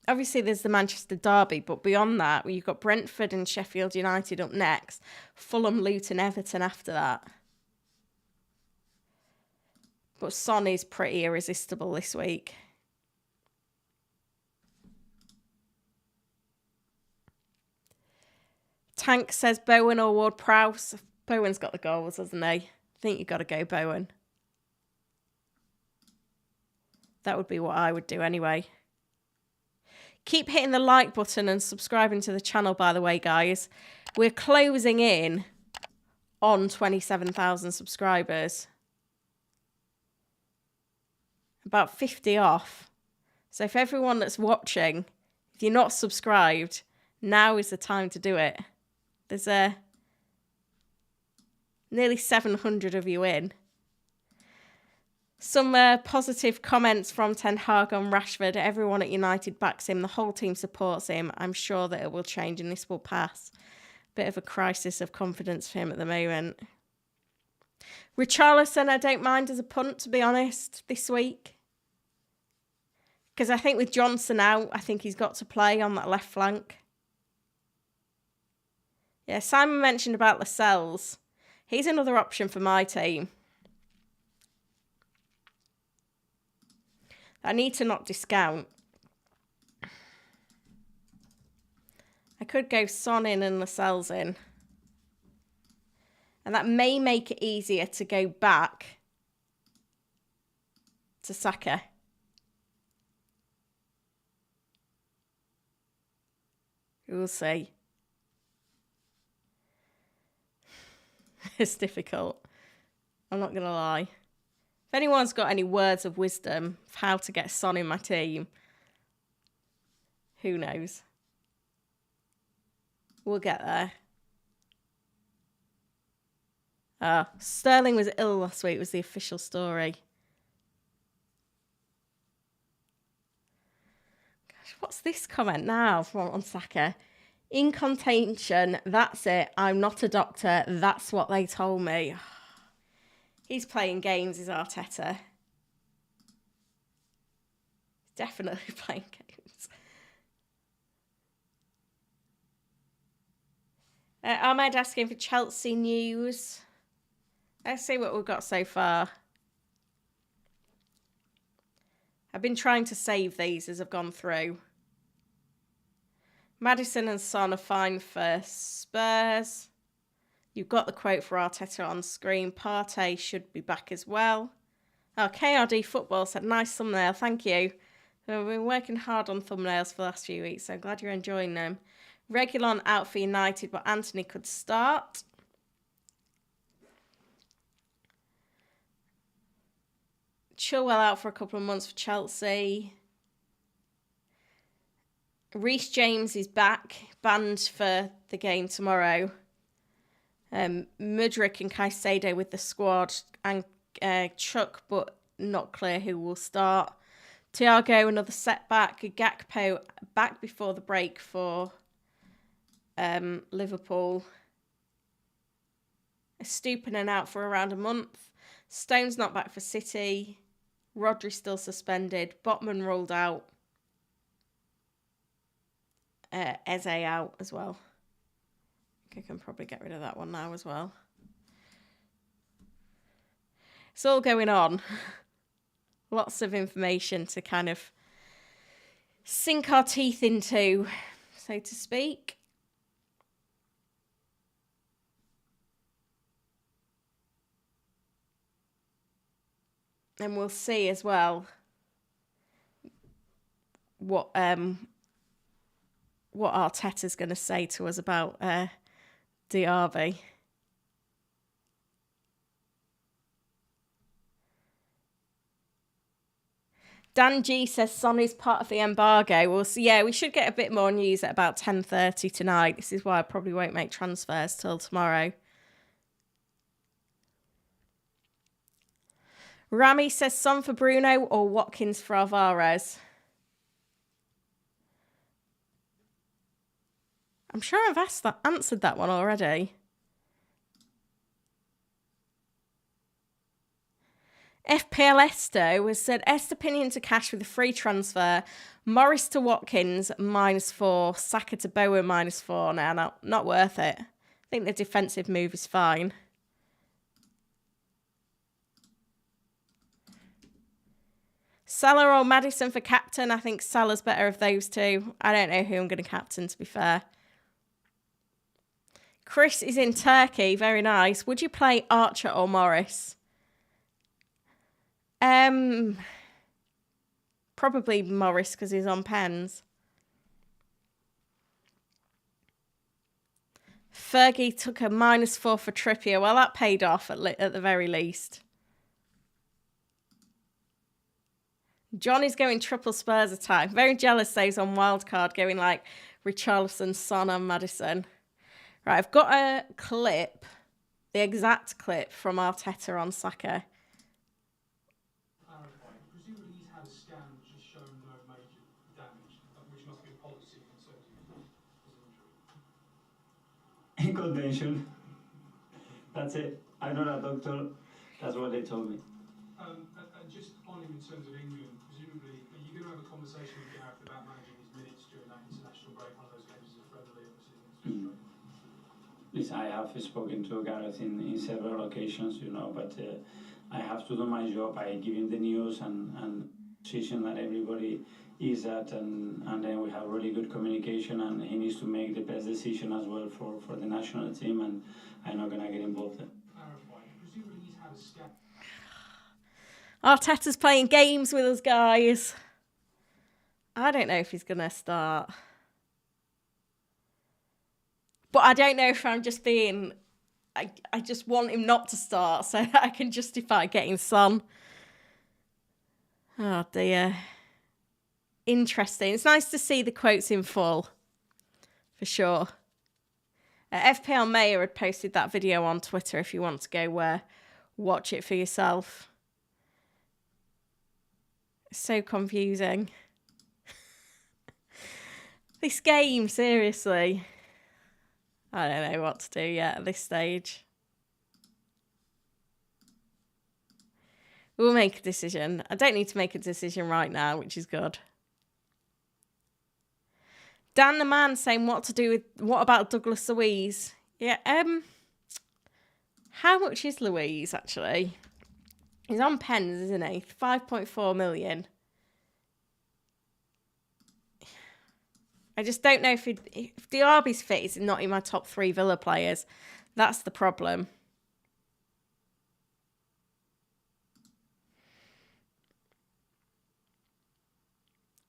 Obviously, there's the Manchester derby, but beyond that, you've got Brentford and Sheffield United up next. Fulham, Luton, Everton after that. But Son is pretty irresistible this week. Tank says Bowen or Ward-Prowse. Bowen's got the goals, hasn't he? I think you've got to go Bowen. That would be what I would do anyway. Keep hitting the like button and subscribing to the channel, by the way, guys. We're closing in on 27,000 subscribers. About 50 off. So if everyone that's watching, if you're not subscribed, now is the time to do it. There's nearly 700 of you in. Some positive comments from Ten Hag on Rashford. Everyone at United backs him. The whole team supports him. I'm sure that it will change and this will pass. Bit of a crisis of confidence for him at the moment. Richarlison, I don't mind as a punt, to be honest, this week. Because I think with Johnson out, I think he's got to play on that left flank. Yeah, Simon mentioned about Lascelles. He's another option for my team. I need to not discount. I could go Son in and Lascelles in. And that may make it easier to go back to Saka. We'll see. It's difficult. I'm not going to lie. If anyone's got any words of wisdom of how to get Son in my team, who knows? We'll get there. Sterling was ill last week was the official story. Gosh, what's this comment now on Saka? In contention, that's it. I'm not a doctor. That's what they told me. He's playing games, is Arteta. Definitely playing games. Ahmed asking for Chelsea news. Let's see what we've got so far. I've been trying to save these as I've gone through. Maddison and Son are fine for Spurs. You've got the quote for Arteta on screen. Partey should be back as well. Oh, KRD Football said, nice thumbnail, thank you. We've been working hard on thumbnails for the last few weeks, so glad you're enjoying them. Reguilon out for United, but Anthony could start. Chilwell out for a couple of months for Chelsea. Reece James is back, banned for the game tomorrow. Mudryk and Caicedo with the squad, and Chuck, but not clear who will start. Thiago, another setback. Gakpo back before the break for Liverpool. Stupinan out for around a month. Stone's not back for City. Rodri still suspended. Botman ruled out. Eze out as well. I think I can probably get rid of that one now as well. It's all going on. Lots of information to kind of sink our teeth into, so to speak. And we'll see as well what Arteta's going to say to us about Diaby. Dan G says Son is part of the embargo. Well, so yeah, we should get a bit more news at about 10:30 tonight. This is why I probably won't make transfers till tomorrow. Rami says Son for Bruno or Watkins for Alvarez. I'm sure I've answered that one already. FPL Esto has said Estepinian to cash with a free transfer. Morris to Watkins -4. Saka to Bowen -4. Now, not worth it. I think the defensive move is fine. Salah or Maddison for captain. I think Salah's better of those two. I don't know who I'm going to captain, to be fair. Chris is in Turkey. Very nice. Would you play Archer or Morris? Probably Morris because he's on pens. Fergie took a -4 for Trippier. Well, that paid off at the very least. John is going triple Spurs attack. Very jealous that he's on wildcard going like Richarlison, Son and Maddison. Right, I've got a clip, the exact clip from Arteta on Saka. Presumably he's had a scan which has shown no major damage, which must be a policy in terms of his injury. In contention. That's it. I'm not a doctor. That's what they told me. And just on him in terms of England, presumably, are you going to have a conversation with Gareth about managing his minutes during that international break? One of those games is a friendly, obviously. Listen, I have spoken to Gareth in several occasions, but I have to do my job. I give him the news and position that everybody is at, and then we have really good communication, and he needs to make the best decision as well for the national team, and I'm not going to get involved there. Clarify, presumably he's had a scan. Arteta's playing games with us, guys. I don't know if he's going to start. But I don't know if I'm just being... I just want him not to start so I can justify getting Son. Oh, dear. Interesting. It's nice to see the quotes in full. For sure. FPL Mayor had posted that video on Twitter if you want to go watch it for yourself. It's so confusing. This game, seriously. I don't know what to do yet at this stage. We'll make a decision. I don't need to make a decision right now, which is good. Dan the man saying what about Douglas Luiz? Yeah, how much is Luiz actually? He's on pens, isn't he? 5.4 million. I just don't know if Diaby's fit is not in my top 3 Villa players. That's the problem.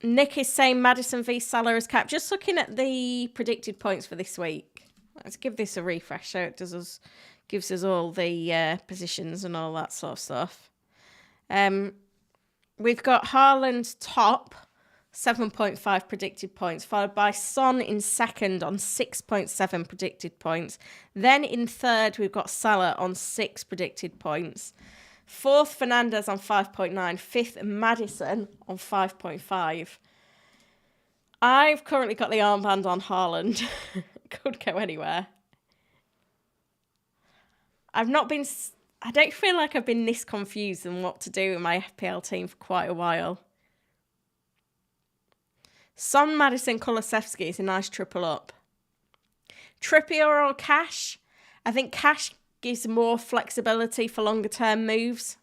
Nick is saying Maddison v Salah is capped. Just looking at the predicted points for this week. Let's give this a refresh so it gives us all the positions and all that sort of stuff. We've got Haaland top, 7.5 predicted points, followed by Son in second on 6.7 predicted points. Then in third, we've got Salah on 6 predicted points. Fourth, Fernandes on 5.9. Fifth, Maddison on 5.5. I've currently got the armband on Haaland. Could go anywhere. I don't feel like I've been this confused on what to do with my FPL team for quite a while. Son, Maddison, Kulusevski is a nice triple up. Trippier or Cash? I think Cash gives more flexibility for longer term moves.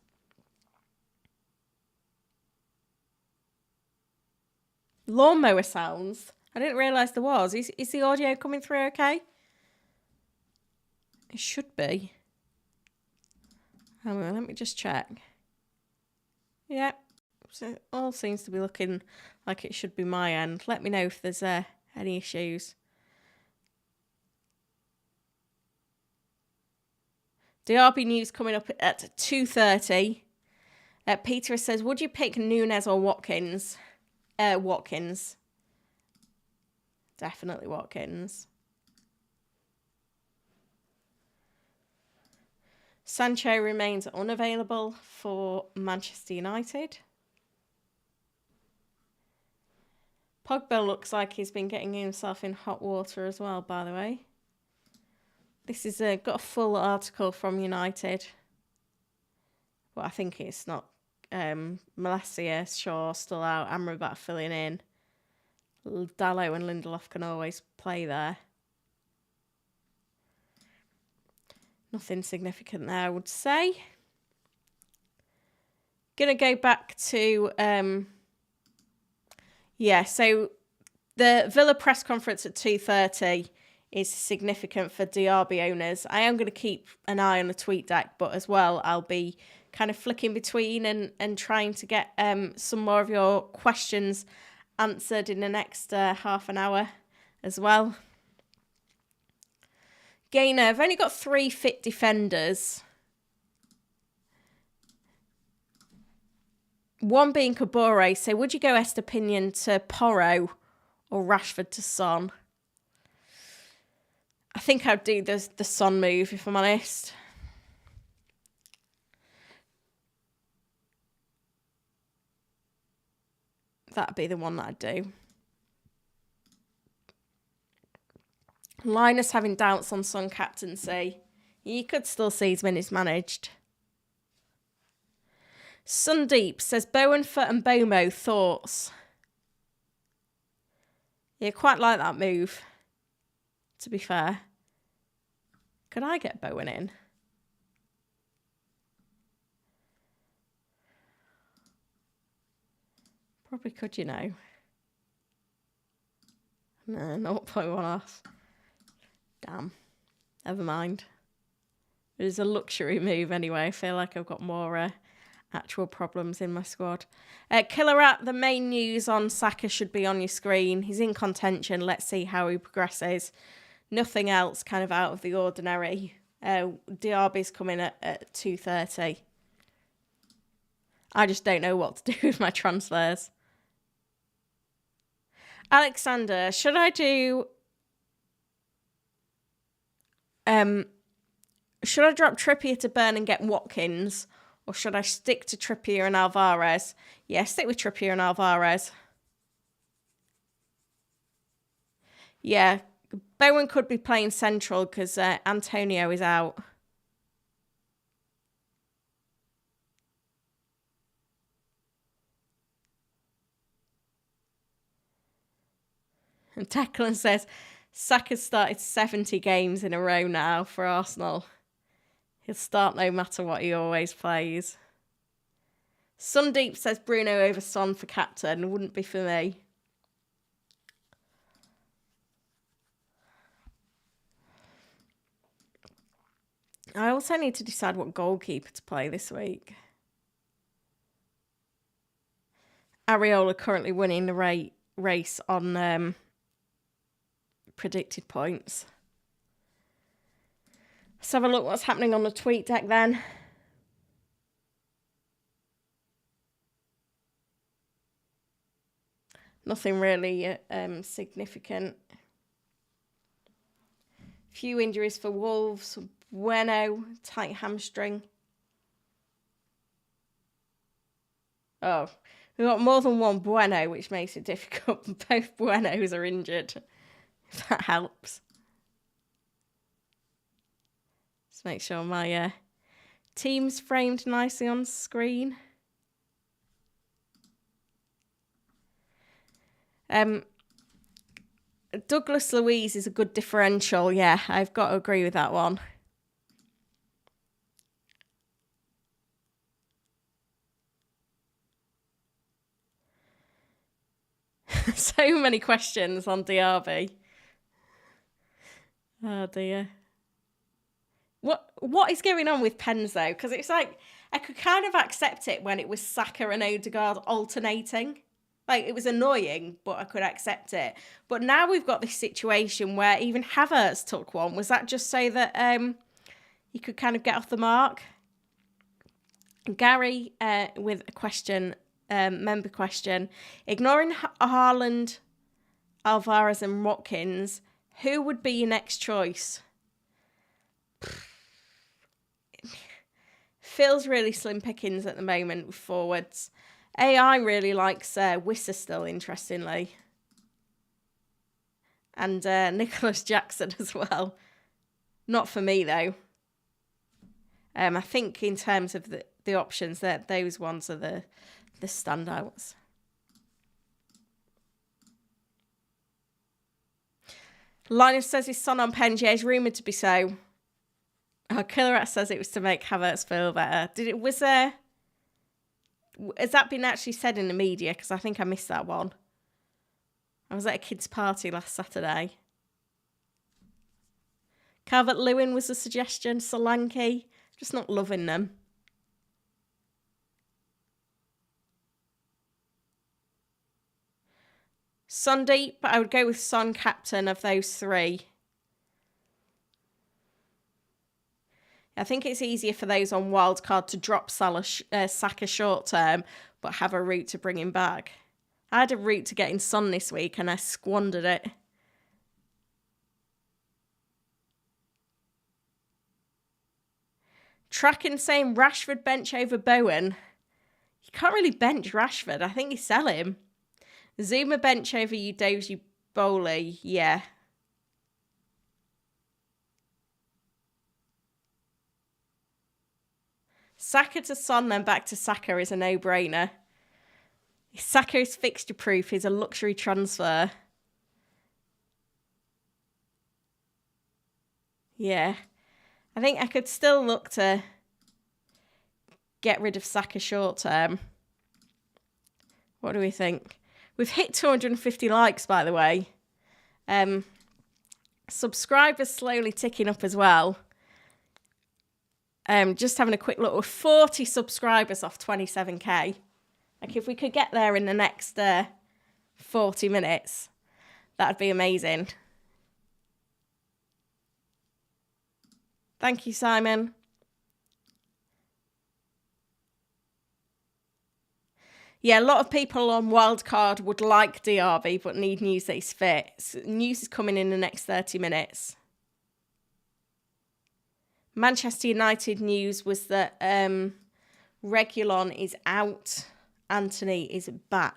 Lawnmower sounds. I didn't realise there was. Is the audio coming through okay? It should be. Hang on, let me just check. Yeah. So it all seems to be looking like it should be my end. Let me know if there's any issues. Diaby news coming up at 2:30. Peter says, would you pick Nunes or Watkins? Watkins. Definitely Watkins. Sancho remains unavailable for Manchester United. Pogba looks like he's been getting himself in hot water as well, by the way. This is got a full article from United. But I think it's not. Malacia, Shaw still out. Amrabat filling in. Dallo and Lindelof can always play there. Nothing significant there, I would say. Gonna go back to so the Villa press conference at 2:30 is significant for Diaby owners. I am going to keep an eye on the tweet deck, but as well I'll be kind of flicking between and trying to get some more of your questions answered in the next half an hour as well. Gainer, I've only got 3 fit defenders. One being Kabore. So would you go Estepinian to Porro or Rashford to Son? I think I'd do the Son move, if I'm honest. That'd be the one that I'd do. Linus having doubts on Son captaincy. You could still see his minutes managed. Sundeep says Bowenfoot and Bomo, thoughts? Yeah, quite like that move, to be fair. Could I get Bowen in? Probably could, you know. No, 0.1 off. Damn. Never mind. It is a luxury move anyway. I feel like I've got more actual problems in my squad. Killer at the main news on Saka should be on your screen. He's in contention. Let's see how he progresses. Nothing else kind of out of the ordinary. Diaby's coming at 2:30. I just don't know what to do with my transfers. Alexander, should I do... should I drop Trippier to burn and get Watkins? Or should I stick to Trippier and Alvarez? Yeah, stick with Trippier and Alvarez. Yeah, Bowen could be playing central because Antonio is out. And Declan says, Saka's started 70 games in a row now for Arsenal. He'll start no matter what he always plays. Sundeep says Bruno over Son for captain. Wouldn't be for me. I also need to decide what goalkeeper to play this week. Areola currently winning the race on predicted points. Let's have a look what's happening on the tweet deck then. Nothing really significant. Few injuries for Wolves. Bueno, tight hamstring. Oh, we've got more than one Bueno, which makes it difficult. Both Buenos are injured. If that helps. Let's make sure my team's framed nicely on screen. Douglas Luiz is a good differential. Yeah, I've got to agree with that one. So many questions on Diaby. Oh dear. What is going on with pens though? Because it's like I could kind of accept it when it was Saka and Odegaard alternating. Like it was annoying, but I could accept it. But now we've got this situation where even Havertz took one. Was that just so that he could kind of get off the mark? Gary with a question. Member question. Ignoring Haaland, Alvarez and Watkins, who would be your next choice? Feels really slim pickings at the moment with forwards. AI really likes Wissa still, interestingly. And Nicholas Jackson as well. Not for me, though. I think in terms of the options, that those ones are the standouts. Linus says his son on Penjier is rumoured to be so. Oh, Killerat says it was to make Havertz feel better. Has that been actually said in the media? Because I think I missed that one. I was at a kid's party last Saturday. Calvert-Lewin was a suggestion. Solanke. Just not loving them. Sundeep, but I would go with Son captain of those three. I think it's easier for those on wildcard to drop Saka short term, but have a route to bring him back. I had a route to getting Son this week and I squandered it. Tracking saying Rashford bench over Bowen. You can't really bench Rashford. I think you sell him. Zuma bench over Udoji Bowley. Yeah. Saka to Son, then back to Saka is a no-brainer. Saka is fixture-proof. He's a luxury transfer. Yeah. I think I could still look to get rid of Saka short term. What do we think? We've hit 250 likes, by the way. Subscribers slowly ticking up as well. Just having a quick look, we're 40 subscribers off 27k. Like, if we could get there in the next 40 minutes, that'd be amazing. Thank you, Simon. Yeah, a lot of people on Wildcard would like Diaby, but need news that he's fit. So news is coming in the next 30 minutes. Manchester United news was that Reguilon is out. Anthony is back.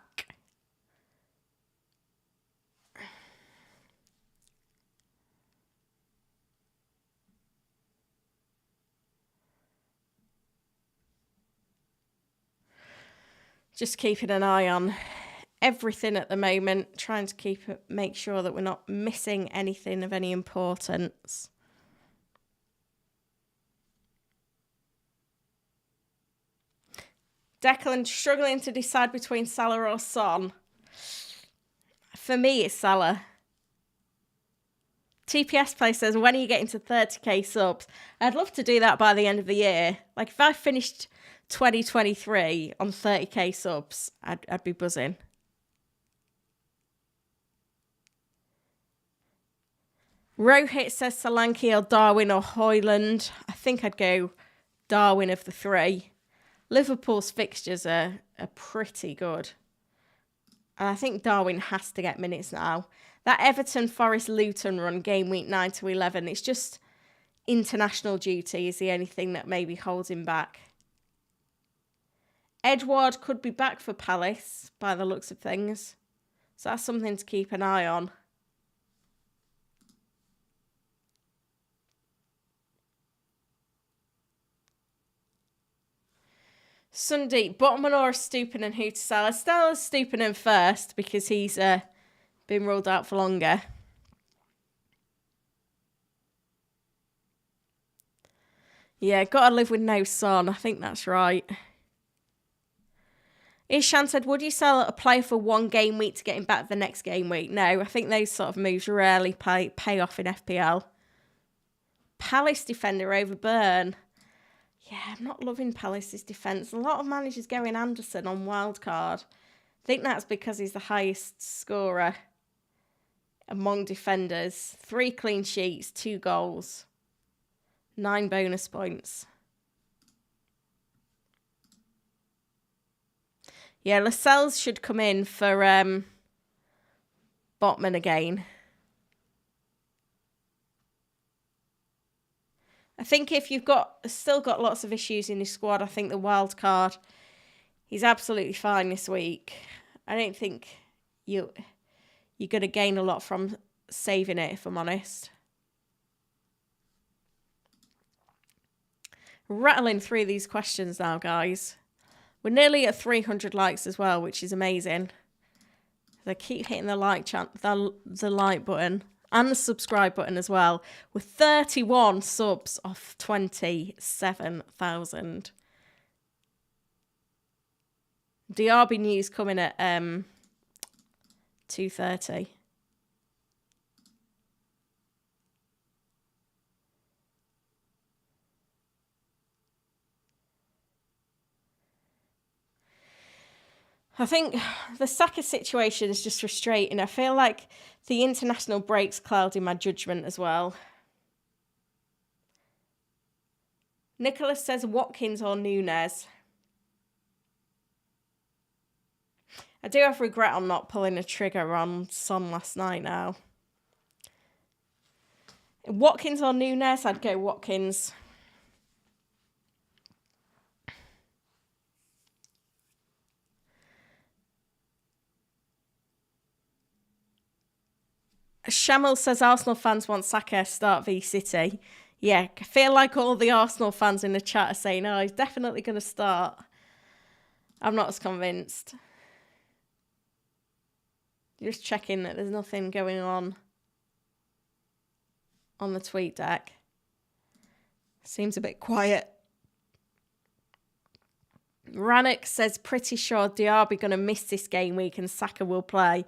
Just keeping an eye on everything at the moment, trying to make sure that we're not missing anything of any importance. Declan struggling to decide between Salah or Son. For me, it's Salah. TPS Play says, when are you getting to 30k subs? I'd love to do that by the end of the year. Like, if I finished 2023 on 30k subs, I'd be buzzing. Rohit says Solanke or Darwin or Højlund. I think I'd go Darwin of the three. Liverpool's fixtures are pretty good. And I think Darwin has to get minutes now. That Everton, Forest, Luton run game week 9 to 11, it's just international duty is the only thing that maybe holds him back. Edouard could be back for Palace by the looks of things. So that's something to keep an eye on. Sundeep, Botman or Stupin and who to sell? Stella's Stupin first because he's been ruled out for longer. Yeah, gotta live with no Son. I think that's right. Ishan said, would you sell a player for one game week to get him back the next game week? No, I think those sort of moves rarely pay off in FPL. Palace defender over Burn. Yeah, I'm not loving Palace's defence. A lot of managers going Anderson on wildcard. I think that's because he's the highest scorer among defenders. 3 clean sheets, 2 goals, 9 bonus points. Yeah, Lascelles should come in for Botman again. I think if you've still got lots of issues in your squad, I think the wild card, he's absolutely fine this week. I don't think you're going to gain a lot from saving it, if I'm honest. Rattling through these questions now, guys. We're nearly at 300 likes as well, which is amazing. I keep hitting the like button and the subscribe button as well. With 31 subs off 27,000. Diaby news coming at 2:30. I think the Saka situation is just frustrating. I feel like the international break's clouding my judgment as well. Nicholas says Watkins or Núñez. I do have regret on not pulling a trigger on Son last night now. Watkins or Núñez? I'd go Watkins. Shamil says Arsenal fans want Saka start v City. Yeah, I feel like all the Arsenal fans in the chat are saying, oh, he's definitely going to start. I'm not as convinced. Just checking that there's nothing going on the tweet deck. Seems a bit quiet. Rannoch says, pretty sure Diaby going to miss this game week and Saka will play.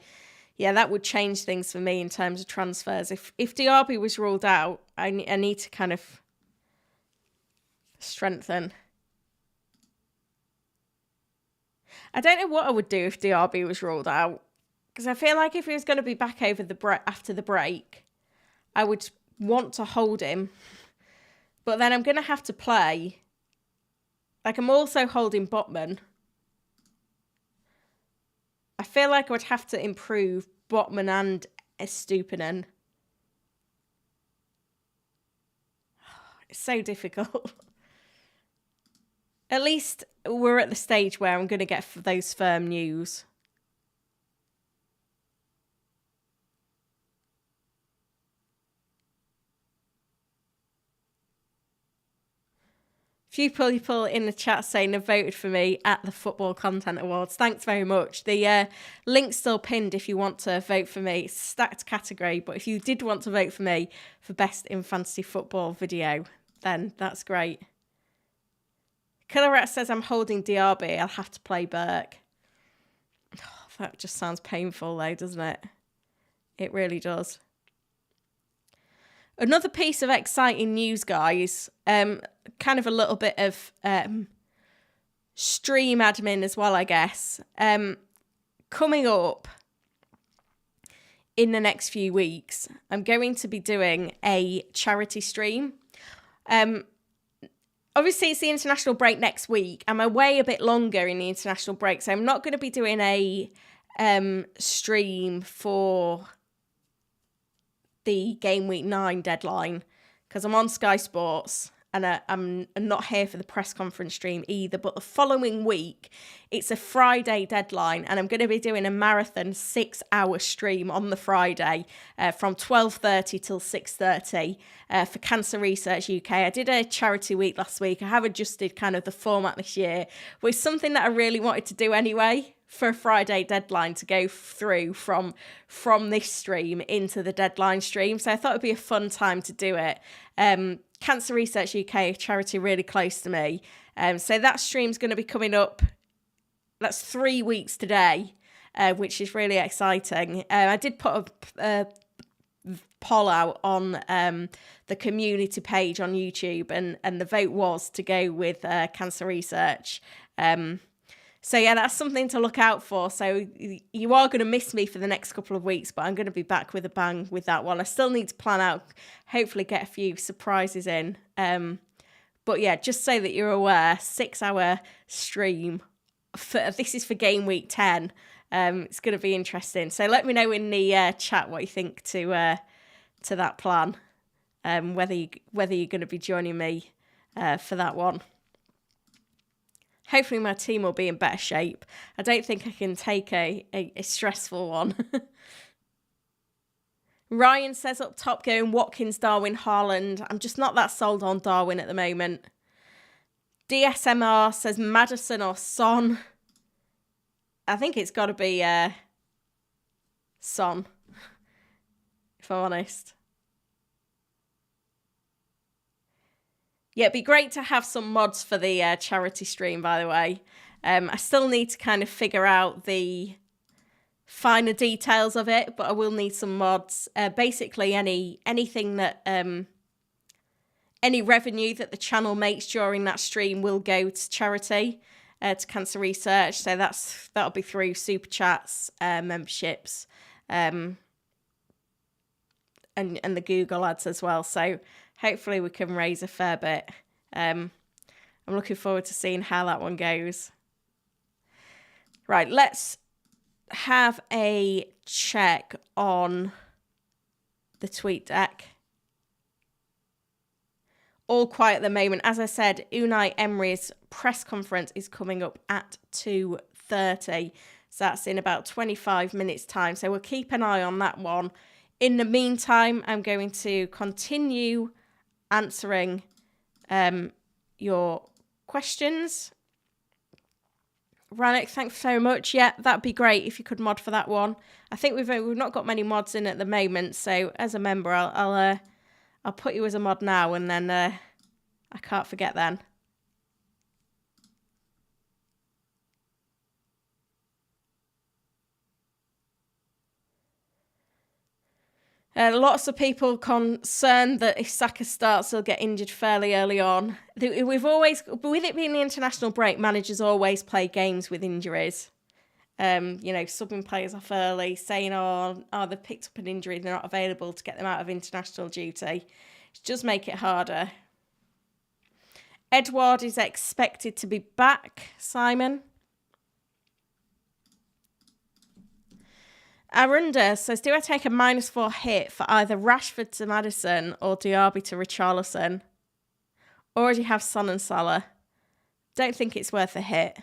Yeah, that would change things for me in terms of transfers. If Diaby was ruled out, I need to kind of strengthen. I don't know what I would do if Diaby was ruled out, because I feel like if he was going to be back over after the break, I would want to hold him. But then I'm going to have to play. Like, I'm also holding Botman. I feel like I would have to improve Botman and Estupinen. It's so difficult. At least we're at the stage where I'm going to get those firm news. Few people in the chat saying they voted for me at the Football Content Awards. Thanks very much. The link's still pinned if you want to vote for me. It's a stacked category, but if you did want to vote for me for Best in Fantasy Football Video, then that's great. Killerat says I'm holding Diaby. I'll have to play Burke. Oh, that just sounds painful though, doesn't it? It really does. Another piece of exciting news, guys. Kind of a little bit of stream admin as well, I guess. Coming up in the next few weeks, I'm going to be doing a charity stream. Obviously, it's the international break next week. I'm away a bit longer in the international break, so I'm not going to be doing a stream for the Game Week 9 deadline because I'm on Sky Sports and I'm not here for the press conference stream either. But the following week, it's a Friday deadline and I'm going to be doing a marathon 6-hour stream on the Friday from 12:30 till 6:30 for Cancer Research UK. I did a charity week last week. I have adjusted kind of the format this year, which is something that I really wanted to do anyway, for a Friday deadline to go through from this stream into the deadline stream. So I thought it'd be a fun time to do it. Cancer Research UK, a charity really close to me. So that stream's going to be coming up. That's 3 weeks today, which is really exciting. I did put a poll out on the community page on YouTube and the vote was to go with Cancer Research. So yeah, that's something to look out for. So you are going to miss me for the next couple of weeks, but I'm going to be back with a bang with that one. I still need to plan out, hopefully get a few surprises in. But yeah, just so that you're aware, 6-hour stream. This is for Game Week 10. It's going to be interesting. So let me know in the chat what you think to that plan. Whether you're going to be joining me for that one. Hopefully my team will be in better shape. I don't think I can take a stressful one. Ryan says up top going Watkins, Darwin, Haaland. I'm just not that sold on Darwin at the moment. DSMR says Maddison or Son. I think it's got to be Son, if I'm honest. Yeah, it'd be great to have some mods for the charity stream, by the way. I still need to kind of figure out the finer details of it, but I will need some mods. Basically, anything that any revenue that the channel makes during that stream will go to charity, to Cancer Research. So that'll be through super chats, memberships, and the Google ads as well. So hopefully we can raise a fair bit. I'm looking forward to seeing how that one goes. Right, let's have a check on the tweet deck. All quiet at the moment. As I said, Unai Emery's press conference is coming up at 2:30. So that's in about 25 minutes' time. So we'll keep an eye on that one. In the meantime, I'm going to continue answering your questions. Rannoch, thanks so much. Yeah, that'd be great if you could mod for that one. I think we've not got many mods in at the moment, so as a member, I'll put you as a mod now, and then I can't forget then. Lots of people concerned that if Saka starts, he'll get injured fairly early on. We've always, with it being the international break, managers always play games with injuries. Subbing players off early, saying, they've picked up an injury, they're not available, to get them out of international duty. It does make it harder. Edouard is expected to be back, Simon. Arunda says, do I take a -4 hit for either Rashford to Maddison or Diaby to Richarlison? Already have Son and Salah. Don't think it's worth a hit.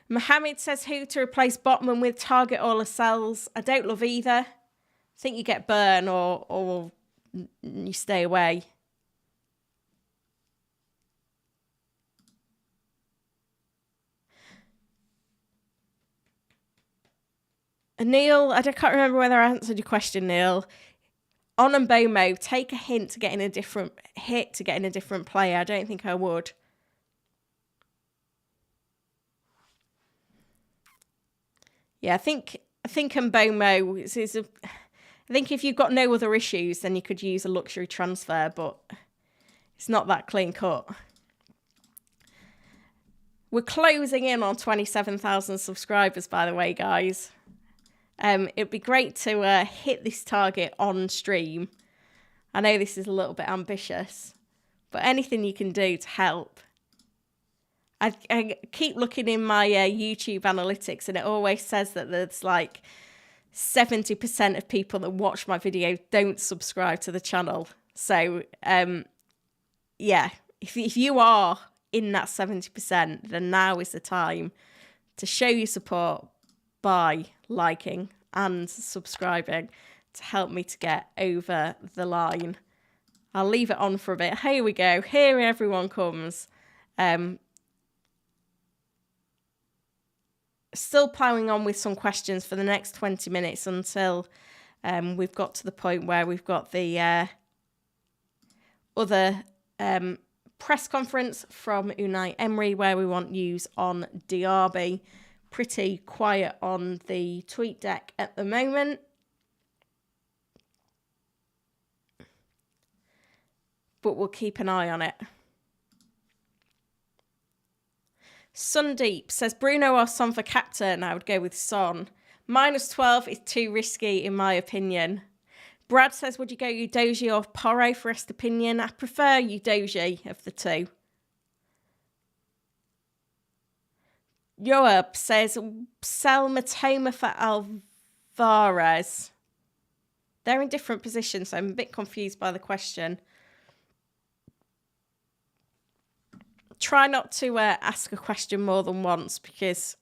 Mohammed says, who to replace Botman with, Target or Lascelles? I don't love either. I think you get Burn or you stay away. Neil, I can't remember whether I answered your question, Neil. On and Bomo, take a hint to getting a different player. I don't think I would. Yeah, I think Mbomo is I think if you've got no other issues, then you could use a luxury transfer, but it's not that clean cut. We're closing in on 27,000 subscribers, by the way, guys. It'd be great to hit this target on stream. I know this is a little bit ambitious, but anything you can do to help. I keep looking in my YouTube analytics, and it always says that there's like 70% of people that watch my video don't subscribe to the channel. So, if you are in that 70%, then now is the time to show your support by liking and subscribing to help me to get over the line. I'll leave it on for a bit. Here we go. Here everyone comes. Still ploughing on with some questions for the next 20 minutes until we've got to the point where we've got the other press conference from Unai Emery, where we want news on Diaby. Pretty quiet on the tweet deck at the moment. But we'll keep an eye on it. Sundeep says, Bruno or Son for captain? I would go with Son. -12 is too risky, in my opinion. Brad says, would you go Udogie or Porro for Estepinian? I prefer Udogie of the two. Joab says, sell Matoma for Alvarez. They're in different positions, so I'm a bit confused by the question. Try not to ask a question more than once, because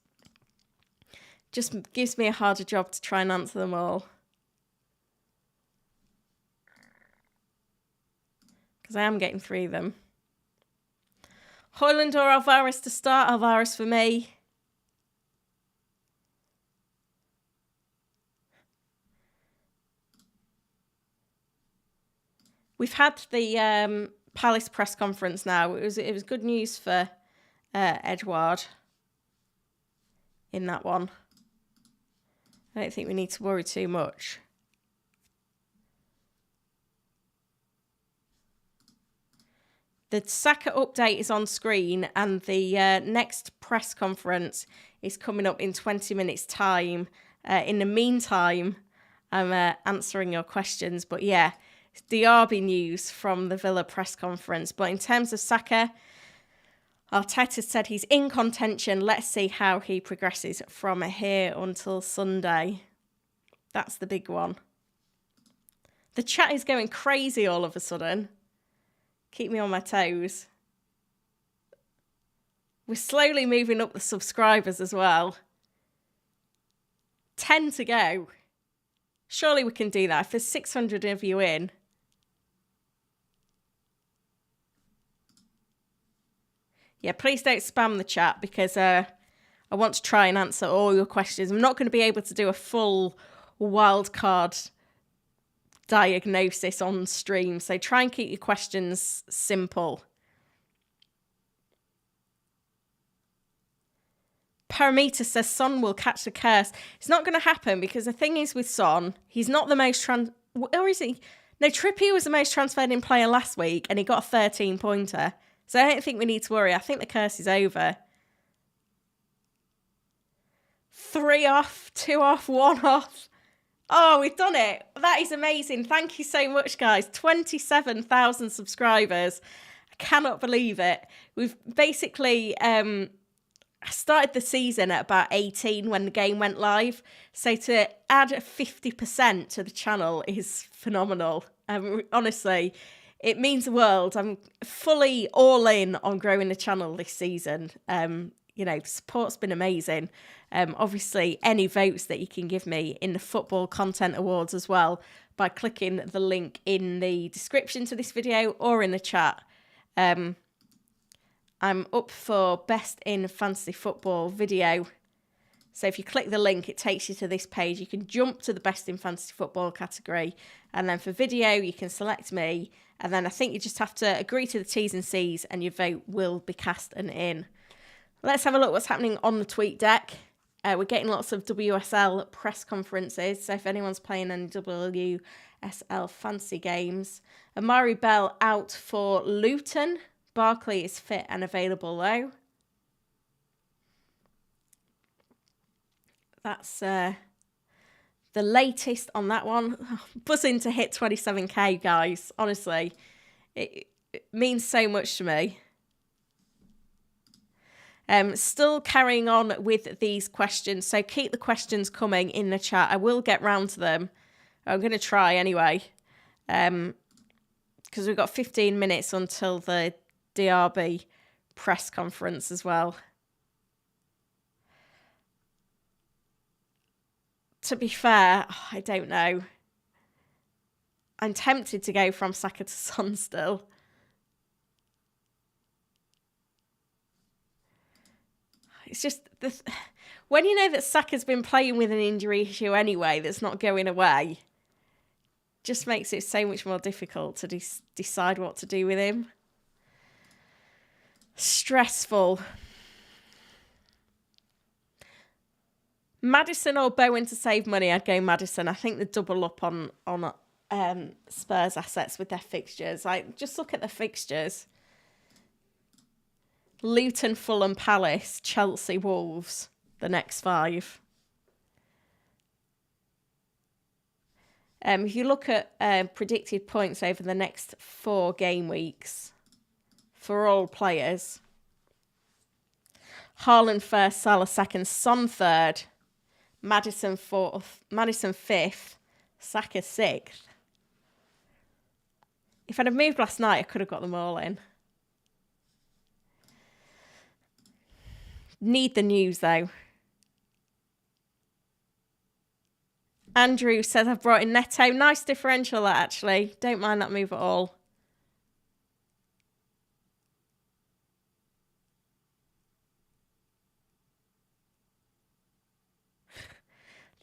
it just gives me a harder job to try and answer them all. Because I am getting 3 of them. Højlund or Alvarez to start? Alvarez for me. We've had the Palace press conference now. It was good news for Edouard in that one. I don't think we need to worry too much. The Saka update is on screen, and the next press conference is coming up in 20 minutes' time. In the meantime, I'm answering your questions. But yeah, Diaby news from the Villa press conference. But in terms of Saka, Arteta said he's in contention. Let's see how he progresses from here until Sunday. That's the big one. The chat is going crazy all of a sudden. Keep me on my toes. We're slowly moving up the subscribers as well. 10 to go. Surely we can do that. If there's 600 of you in. Yeah, please don't spam the chat, because I want to try and answer all your questions. I'm not going to be able to do a full wildcard diagnosis on stream, so try and keep your questions simple. Parameter says Son will catch the curse. It's not going to happen because the thing is with Son, he's not the most or is he? No, Trippier was the most transferred in player last week and he got a 13-pointer. So I don't think we need to worry. I think the curse is over. 3 off, 2 off, 1 off. Oh, we've done it. That is amazing. Thank you so much, guys. 27,000 subscribers. I cannot believe it. We've basically started the season at about 18 when the game went live. So to add 50% to the channel is phenomenal. Honestly, it means the world. I'm fully all in on growing the channel this season. You know, support's been amazing. Obviously, any votes that you can give me in the Football Content Awards as well by clicking the link in the description to this video or in the chat. I'm up for Best in Fantasy Football video. So if you click the link, it takes you to this page. You can jump to the Best in Fantasy Football category. And then for video, you can select me. And then I think you just have to agree to the T's and C's and your vote will be cast and in. Let's have a look what's happening on the tweet deck. We're getting lots of WSL press conferences. So if anyone's playing any WSL fantasy games. Amari Bell out for Luton. Barkley is fit and available though. That's the latest on that one. Buzzing to hit 27k, guys. Honestly, it means so much to me. Still carrying on with these questions, so keep the questions coming in the chat. I will get round to them. I'm going to try anyway, because we've got 15 minutes until the Diaby press conference as well. To be fair, I don't know. I'm tempted to go from Saka to Son still. It's just when you know that Saka's been playing with an injury issue anyway that's not going away, just makes it so much more difficult to decide what to do with him. Stressful. Maddison or Bowen to save money? I'd go Maddison. I think the double up on Spurs assets with their fixtures. Just look at the fixtures. Luton, Fulham, Palace, Chelsea, Wolves, the next 5. If you look at predicted points over the next 4 game weeks for all players, Haaland first, Salah second, Son third, Maddison 4th, Maddison 5th, Saka 6th. If I'd have moved last night, I could have got them all in. Need the news, though. Andrew says I've brought in Neto. Nice differential, that, actually. Don't mind that move at all.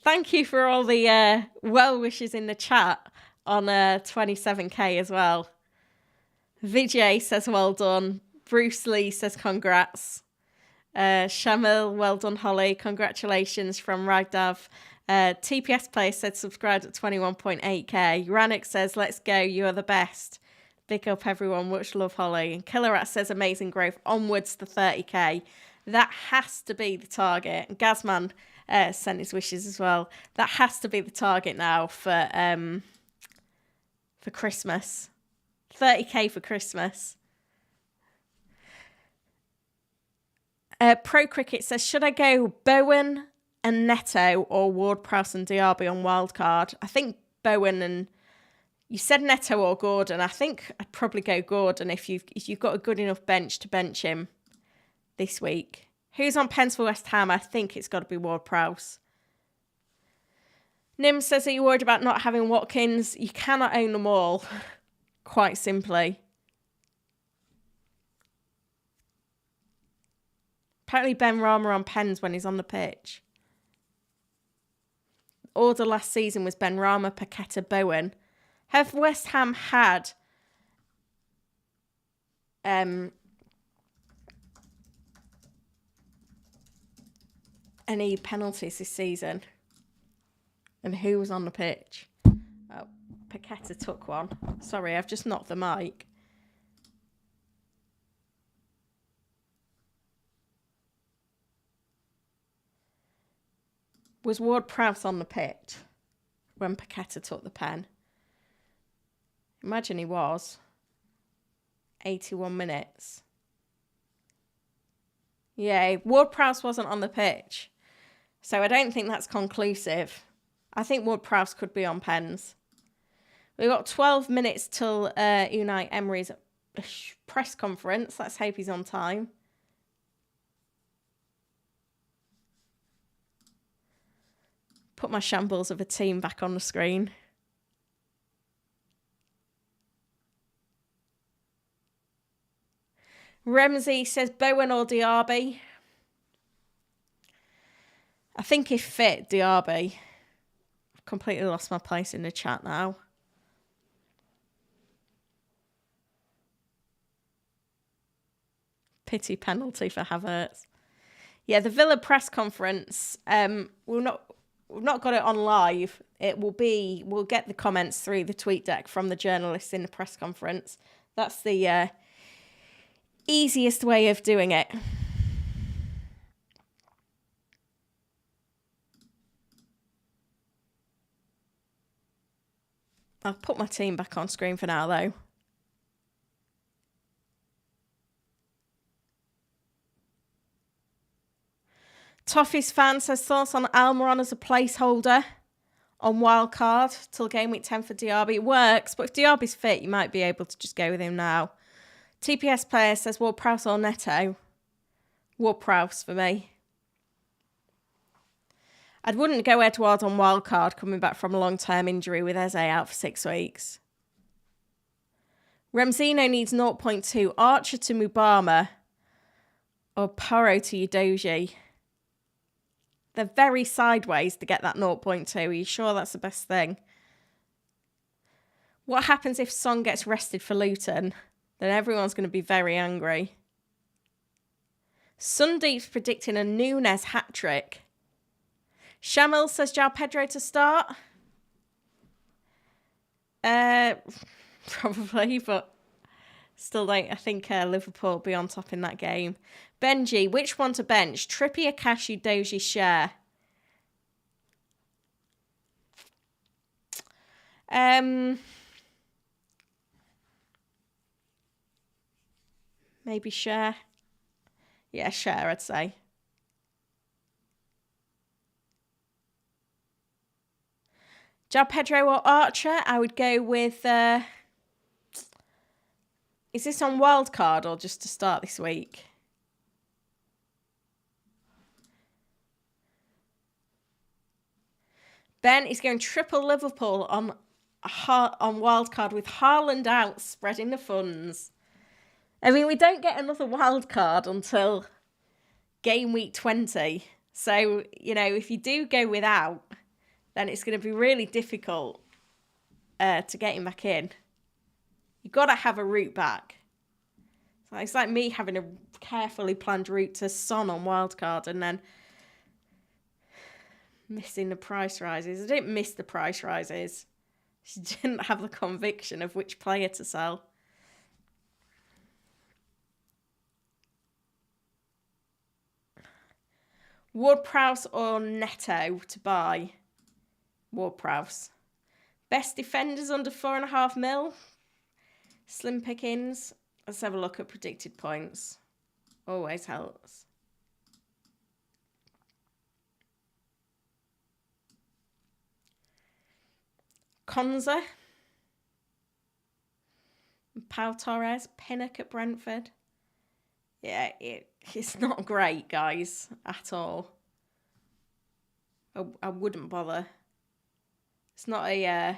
Thank you for all the well wishes in the chat on 27k as well. Vijay says well done. Bruce Lee says congrats. Shamil, well done, Holly. Congratulations from Ragdav. TPS player said subscribed at 21.8k. Ranik says, let's go, you are the best. Big up everyone, much love, Holly. And Killerat says amazing growth onwards to 30k. That has to be the target. And Gazman sent his wishes as well. That has to be the target now for Christmas. 30k for Christmas. Pro Cricket says, should I go Bowen and Neto or Ward-Prowse and Diaby on wildcard? I think Bowen and... You said Neto or Gordon. I think I'd probably go Gordon if you've got a good enough bench to bench him this week. Who's on pens for West Ham? I think it's got to be Ward-Prowse. Nim says, are you worried about not having Watkins? You cannot own them all, quite simply. Apparently Ben Rama on pens when he's on the pitch. Order last season was Ben Rama, Paqueta, Bowen. Have West Ham had any penalties this season and who was on the pitch. Oh, Paqueta took one. Sorry, I've just knocked the mic. Was Ward-Prowse on the pitch when Paqueta took the pen? Imagine he was. 81 minutes. Yeah, Ward-Prowse wasn't on the pitch. So I don't think that's conclusive. I think Ward-Prowse could be on pens. We've got 12 minutes till Unai Emery's press conference. Let's hope he's on time. Put my shambles of a team back on the screen. Ramsey says Bowen or Diaby. I think if fit, Diaby. I've completely lost my place in the chat now. Pity penalty for Havertz. Yeah, the Villa press conference. We've not got it on live. We'll get the comments through the tweet deck from the journalists in the press conference. That's the easiest way of doing it. I'll put my team back on screen for now, though. Toffee's fan says thoughts on Almiron as a placeholder on wildcard till game week 10 for Diaby. It works, but if Diaby's fit, you might be able to just go with him now. TPS player says Ward-Prowse or Neto. Ward-Prowse for me. I wouldn't go Edouard on wildcard coming back from a long-term injury with Eze out for 6 weeks. Ramsino needs 0.2. Archer to Mubama or Paro to Udoji. They're very sideways to get that 0.2. Are you sure that's the best thing? What happens if Son gets rested for Luton? Then everyone's going to be very angry. Sundeep's predicting a Nunes hat-trick. Shamil says João Pedro to start. Probably, but still don't. I think Liverpool will be on top in that game. Benji, which one to bench? Trippier, Cashew, Doji, Share. Maybe Share. Yeah, Share, I'd say. João Pedro or Archer? I would go with... is this on wildcard or just to start this week? Ben is going triple Liverpool on wildcard with Haaland out, spreading the funds. I mean, we don't get another wildcard until game week 20. So, you know, if you do go without, then it's going to be really difficult to get him back in. You've got to have a route back. So it's like me having a carefully planned route to Son on wildcard and then missing the price rises. I didn't miss the price rises. She didn't have the conviction of which player to sell. Ward-Prowse or Neto to buy? Ward-Prowse. Best defenders under 4.5 mil. Slim pickings. Let's have a look at predicted points. Always helps. Konza. Pau Torres. Pinnock at Brentford. Yeah, it's not great, guys, at all. I wouldn't bother. It's not a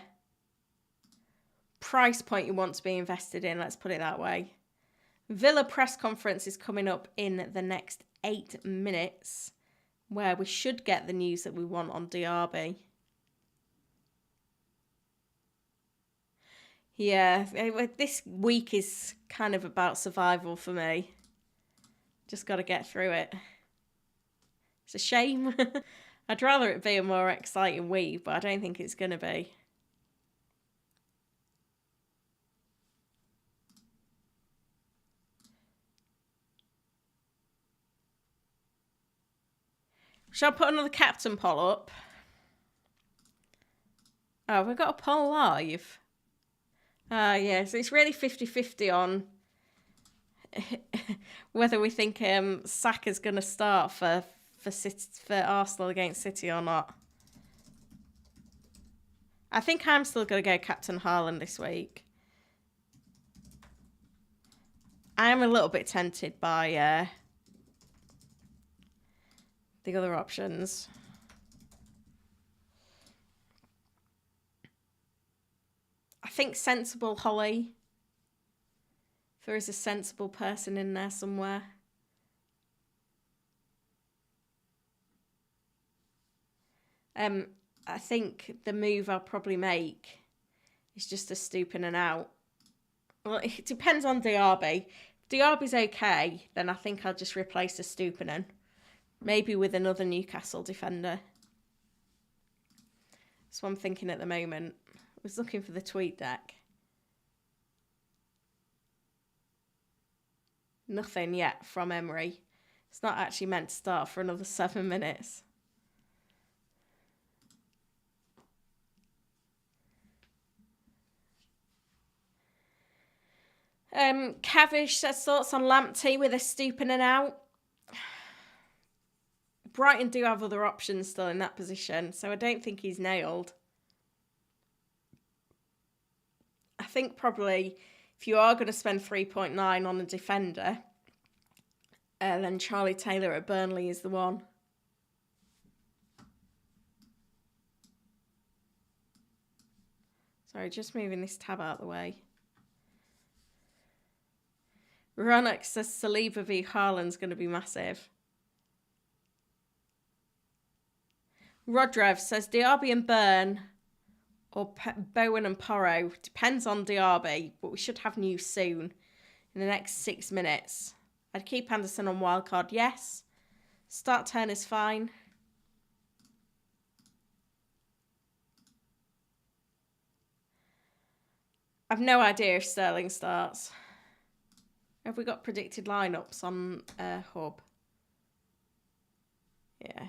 price point you want to be invested in, let's put it that way. Villa press conference is coming up in the next 8 minutes, where we should get the news that we want on Diaby. Yeah, this week is kind of about survival for me. Just got to get through it. It's a shame. I'd rather it be a more exciting week, but I don't think it's going to be. Shall I put another captain poll up? Oh, we've got a poll live. Yeah, so it's really 50-50 on whether we think Saka's going to start for Arsenal against City or not. I think I'm still going to go Captain Haaland this week. I am a little bit tempted by the other options. I think sensible Holly. If there is a sensible person in there somewhere. I think the move I'll probably make is just a stoop in and out. Well, it depends on Diaby. If Diaby's okay, then I think I'll just replace the Stupinen. Maybe with another Newcastle defender. That's what I'm thinking at the moment. I was looking for the tweet deck. Nothing yet from Emery. It's not actually meant to start for another 7 minutes. Cavish says thoughts on Lamptey with a stooping and out. Brighton do have other options still in that position, so I don't think he's nailed. I think probably if you are going to spend 3.9 on a defender, then Charlie Taylor at Burnley is the one. Sorry, just moving this tab out of the way. Ronak says Saliba v Haaland's going to be massive. Rodrev says Diaby and Burn or Bowen and Porro. Depends on Diaby, but we should have news soon in the next 6 minutes. I'd keep Anderson on wildcard, yes. Start turn is fine. I've no idea if Sterling starts. Have we got predicted lineups on Hub? Yeah.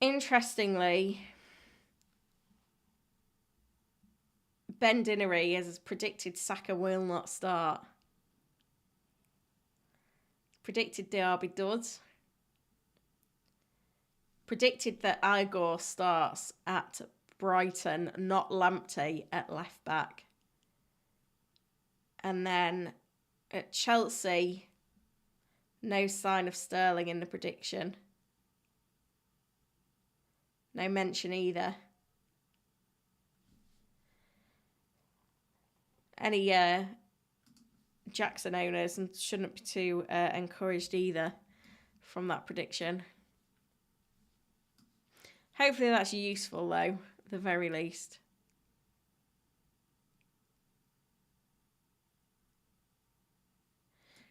Interestingly, Ben Dinnery has predicted Saka will not start. Predicted Diaby does. Predicted that Igor starts at Brighton, not Lamptey at left back. And then at Chelsea, no sign of Sterling in the prediction. No mention either. Any Jackson owners shouldn't be too encouraged either from that prediction. Hopefully that's useful though, at the very least.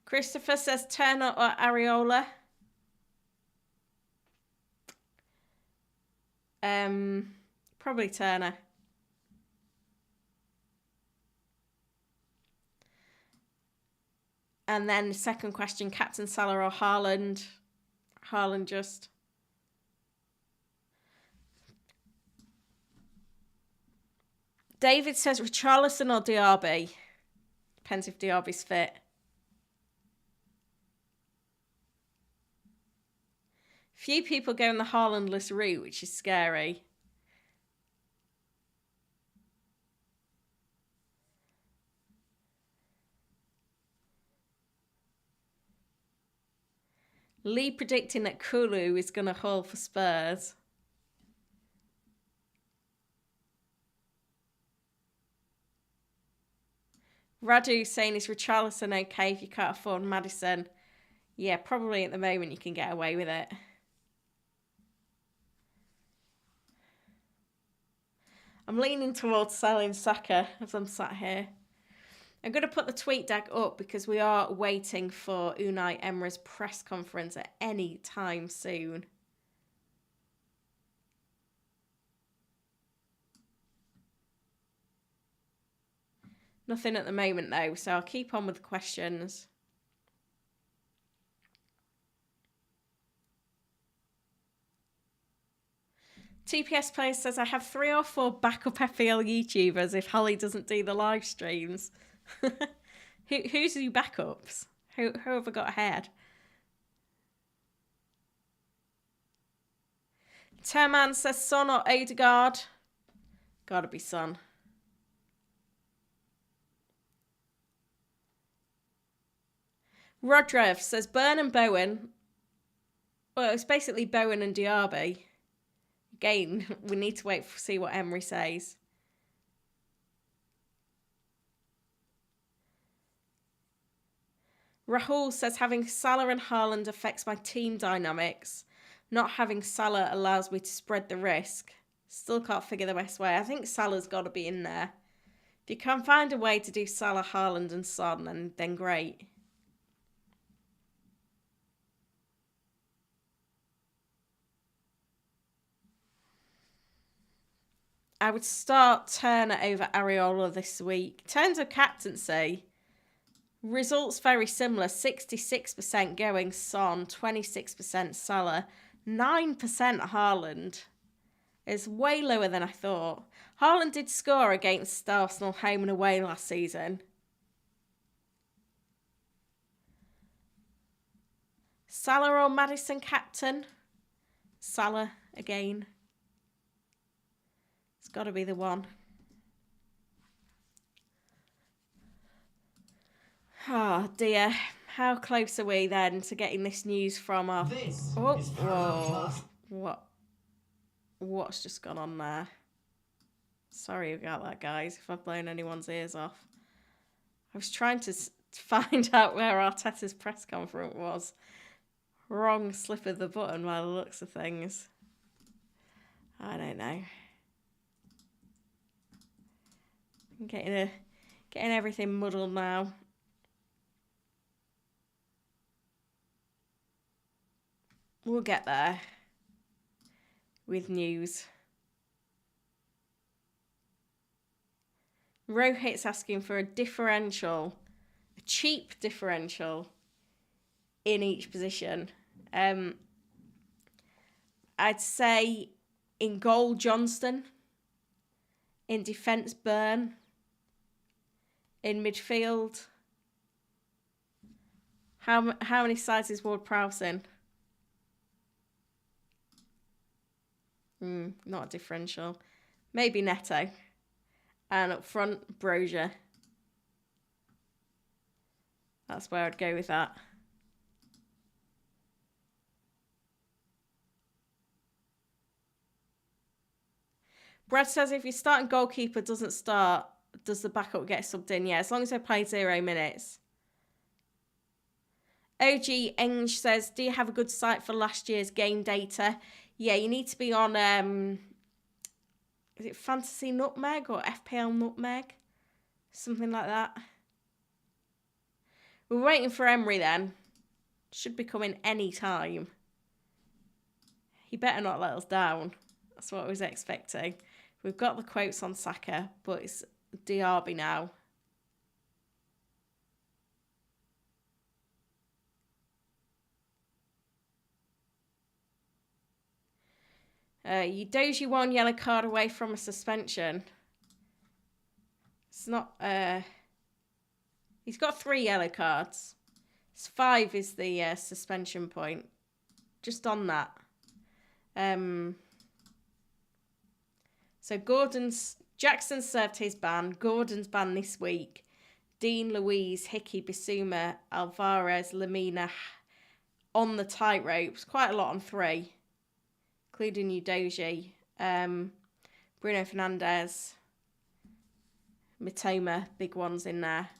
Christopher says Turner or Areola. Probably Turner. And then the second question, Captain Salah or Haaland? Haaland just. David says Richarlison or Diaby. Depends if Diaby's fit. Few people going the Haalandless route, which is scary. Lee predicting that Kulu is going to haul for Spurs. Radu saying is Richarlison okay if you can't afford Maddison? Yeah, probably at the moment you can get away with it. I'm leaning towards selling Saka as I'm sat here. I'm going to put the tweet deck up because we are waiting for Unai Emery's press conference at any time soon. Nothing at the moment though, so I'll keep on with the questions. TPS Player says, I have 3 or 4 backup FPL YouTubers if Holly doesn't do the live streams. Who's your backups? Who have I got ahead? Terman says Son or Odegaard. Gotta be Son. Rodrev says Burn and Bowen. Well, it's basically Bowen and Diaby. Again, we need to wait to see what Emery says. Rahul says having Salah and Haaland affects my team dynamics. Not having Salah allows me to spread the risk. Still can't figure the best way. I think Salah's got to be in there. If you can find a way to do Salah, Haaland and Son, then great. I would start Turner over Areola this week. In terms of captaincy, results very similar. 66% going Son, 26% Salah, 9% Haaland. It's way lower than I thought. Haaland did score against Arsenal home and away last season. Salah or Maddison captain? Salah again. It's got to be the one. Oh dear. How close are we then to getting this news from our... Whoa. What's just gone on there? Sorry about that, guys, if I've blown anyone's ears off. I was trying to find out where Arteta's press conference was. Wrong slip of the button by the looks of things. I don't know. I'm getting everything muddled now. We'll get there with news. Rohit's asking for a differential, a cheap differential in each position. I'd say in goal, Johnston. In defence, Burn. In midfield, how many sizes Ward-Prowse in? Not a differential. Maybe Neto. And up front, Brozier. That's where I'd go with that. Brad says if your starting goalkeeper doesn't start, does the backup get subbed in? Yeah, as long as they play 0 minutes. OG Eng says, do you have a good site for last year's game data? Yeah, you need to be on, is it Fantasy Nutmeg or FPL Nutmeg? Something like that. We're waiting for Emery then. Should be coming any time. He better not let us down. That's what I was expecting. We've got the quotes on Saka, but it's Diaby now. Udoji 1 yellow card away from a suspension. It's not... he's got 3 yellow cards. 5 is the suspension point. Just on that. So Jackson served his ban. Gordon's ban this week. Dean, Louise, Hickey, Bissouma, Alvarez, Lamina on the tightropes. Quite a lot on 3. Including Udoji. Bruno Fernandes. Mitoma. Big ones in there.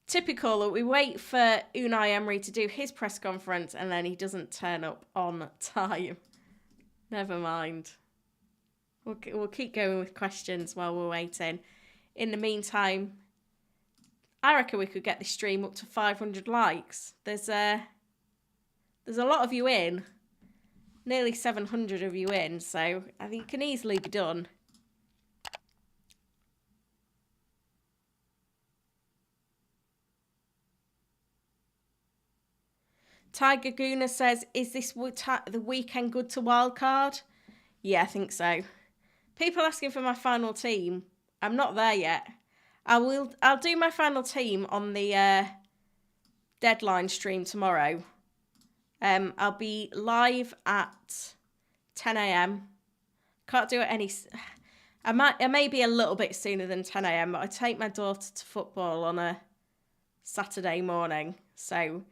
Typical that we wait for Unai Emery to do his press conference and then he doesn't turn up on time. Never mind. We'll keep going with questions while we're waiting. In the meantime, I reckon we could get this stream up to 500 likes. There's a lot of you in. Nearly 700 of you in, so I think it can easily be done. Tiger Guna says, is this the weekend good to wildcard? Yeah, I think so. People asking for my final team. I'm not there yet. I'll do my final team on the deadline stream tomorrow. I'll be live at 10 a.m. Can't do it any... I may be a little bit sooner than 10 a.m, but I take my daughter to football on a Saturday morning. So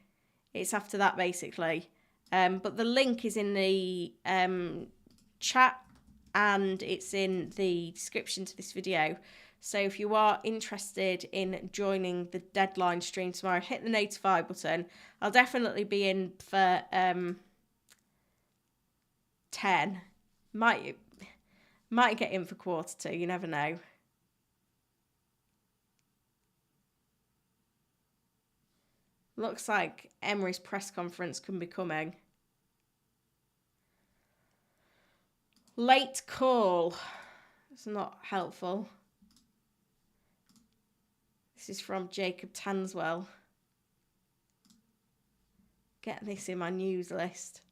it's after that, basically. But the link is in the chat and it's in the description to this video. So if you are interested in joining the deadline stream tomorrow, hit the notify button. I'll definitely be in for 10. Might get in for 1:45, you never know. Looks like Emery's press conference can be coming. Late call. It's not helpful. This is from Jacob Tanswell. Get this in my news list.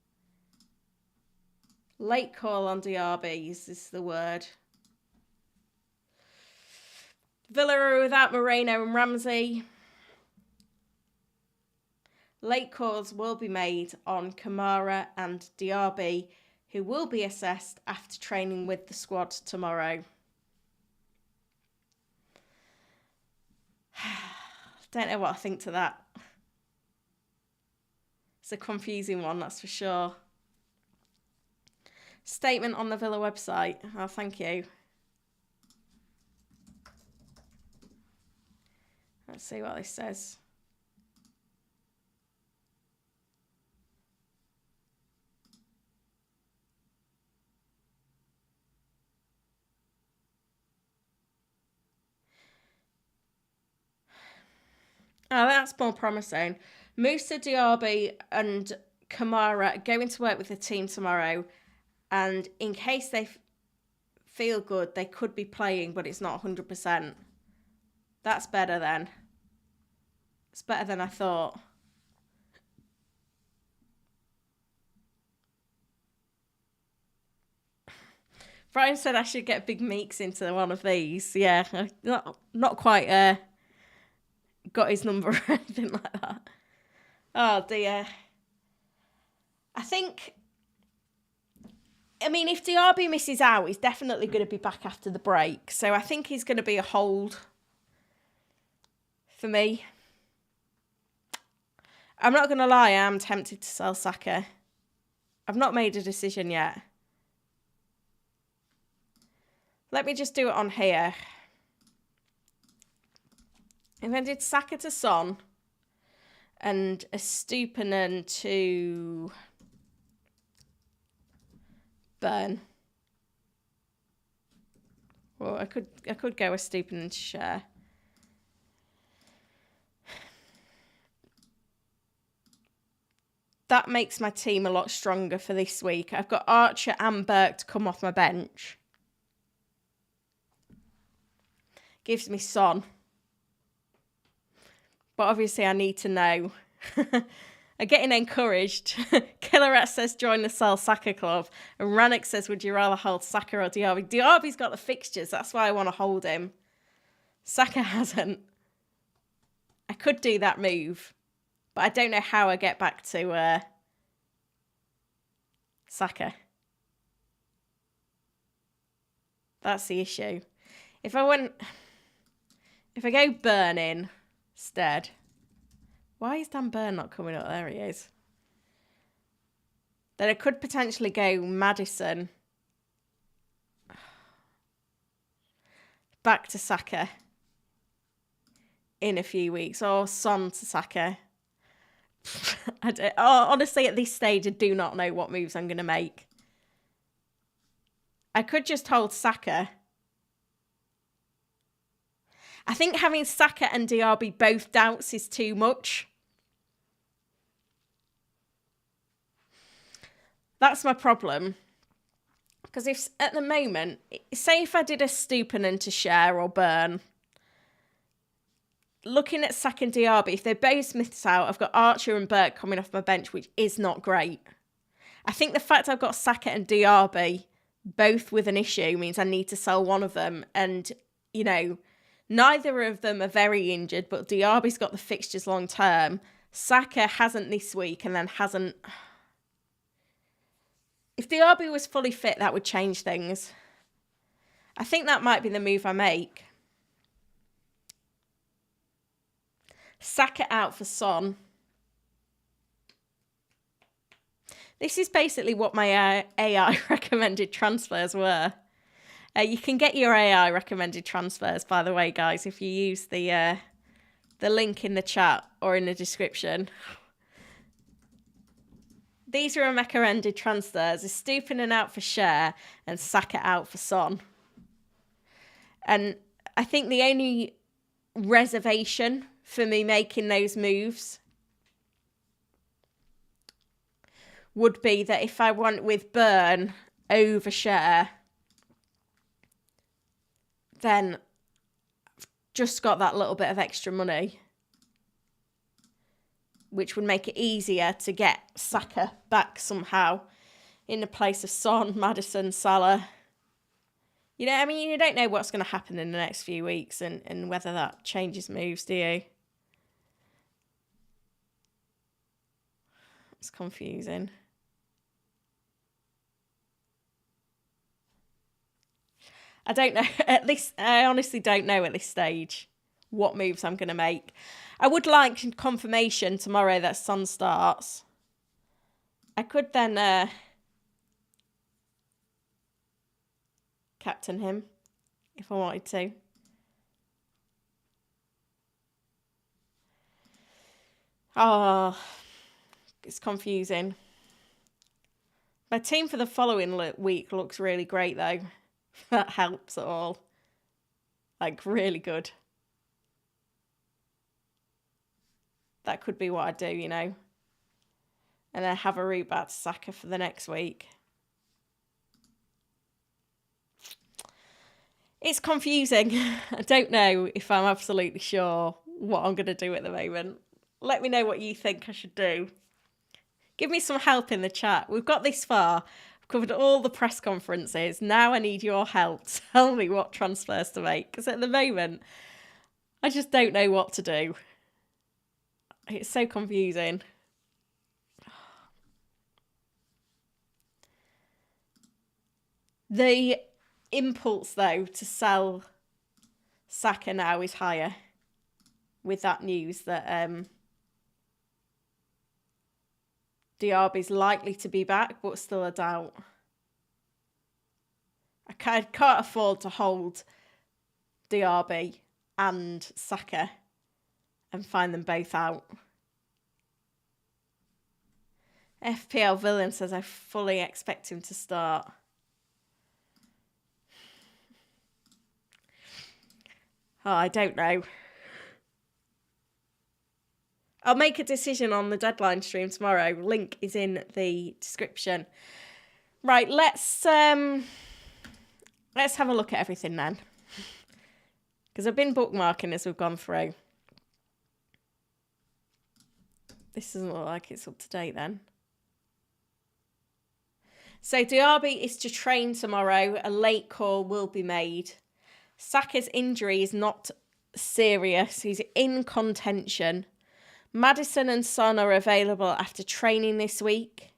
Late call on Diaby, is this the word? Villa are without Moreno and Ramsey. Late calls will be made on Kamara and Diaby, who will be assessed after training with the squad tomorrow. Don't know what I think to that. It's a confusing one, that's for sure. Statement on the Villa website. Oh, thank you. Let's see what this says. Oh, that's more promising. Moussa, Diaby and Kamara are going to work with the team tomorrow. And in case they feel good, they could be playing, but it's not 100%. That's better then. It's better than I thought. Brian said I should get Big Meeks into one of these. Yeah, not quite got his number or anything like that. Oh dear. I mean, if Diaby misses out, he's definitely going to be back after the break. So I think he's going to be a hold for me. I'm not going to lie, I'm tempted to sell Saka. I've not made a decision yet. Let me just do it on here. If I did Saka to Son and a Stupinan to Burn. Well, I could go a Stupinan to Share. That makes my team a lot stronger for this week. I've got Archer and Burke to come off my bench. Gives me Son. But obviously I need to know. I'm getting encouraged. Killerat says join the Sell Saka club. And Rannick says would you rather hold Saka or Diaby? Diaby's got the fixtures. That's why I want to hold him. Saka hasn't. I could do that move. But I don't know how I get back to Saka. That's the issue. If I go Burn in instead. Why is Dan Burn not coming up? There he is. Then I could potentially go Maddison. Back to Saka. In a few weeks. Or Son to Saka. Honestly, at this stage, I do not know what moves I'm going to make. I could just hold Saka. I think having Saka and Diaby both doubts is too much. That's my problem. Because if at the moment, say if I did a Stupinan to share or burn, looking at Saka and Diaby, if they both miss out, I've got Archer and Burke coming off my bench, which is not great. I think the fact I've got Saka and Diaby both with an issue means I need to sell one of them. And, you know, neither of them are very injured, but Diaby's got the fixtures long term. Saka hasn't this week and then hasn't... If Diaby was fully fit, that would change things. I think that might be the move I make. Saka out for Son. This is basically what my AI recommended transfers were. You can get your AI recommended transfers, by the way, guys, if you use the link in the chat or in the description. These are recommended transfers. It's Stupinan out for Share and Saka out for Son. And I think the only reservation for me making those moves would be that if I went with Burn over Share, then I've just got that little bit of extra money, which would make it easier to get Saka back somehow in the place of Son, Maddison, Salah. You know, I mean, you don't know what's going to happen in the next few weeks and whether that changes moves, do you? It's confusing. I don't know. At least I honestly don't know at this stage what moves I'm going to make. I would like confirmation tomorrow that Son starts. I could then captain him if I wanted to. Oh, it's confusing. My team for the following week looks really great, though. That helps at all. Like, really good. That could be what I do, you know. And then have a route back to Saka for the next week. It's confusing. I don't know if I'm absolutely sure what I'm going to do at the moment. Let me know what you think I should do. Give me some help in the chat. We've got this far. I've covered all the press conferences. Now I need your help. Tell me what transfers to make. Because at the moment, I just don't know what to do. It's so confusing. The impulse, though, to sell Saka now is higher with that news that Diaby's likely to be back, but still a doubt. I can't afford to hold Diaby and Saka and find them both out. FPL Villain says I fully expect him to start. Oh, I don't know. I'll make a decision on the deadline stream tomorrow. Link is in the description. Right, let's have a look at everything then. Because I've been bookmarking as we've gone through. This doesn't look like it's up to date then. So Diaby is to train tomorrow. A late call will be made. Saka's injury is not serious. He's in contention. Maddison and Son are available after training this week.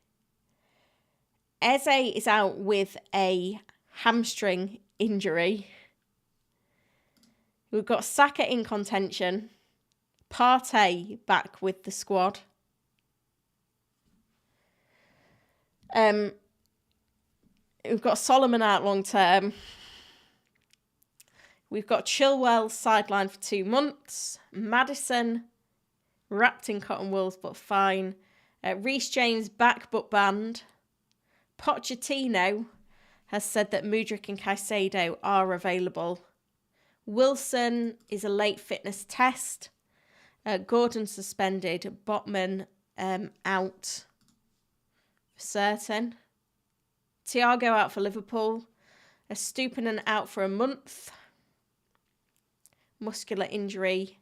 Eze is out with a hamstring injury. We've got Saka in contention. Partey back with the squad. We've got Solomon out long term. We've got Chilwell sidelined for 2 months. Maddison wrapped in cotton wools but fine. Reece James back but banned. Pochettino has said that Mudryk and Caicedo are available. Wilson is a late fitness test. Gordon suspended. Botman out for certain. Thiago out for Liverpool. Estupiñán out for a month. Muscular injury.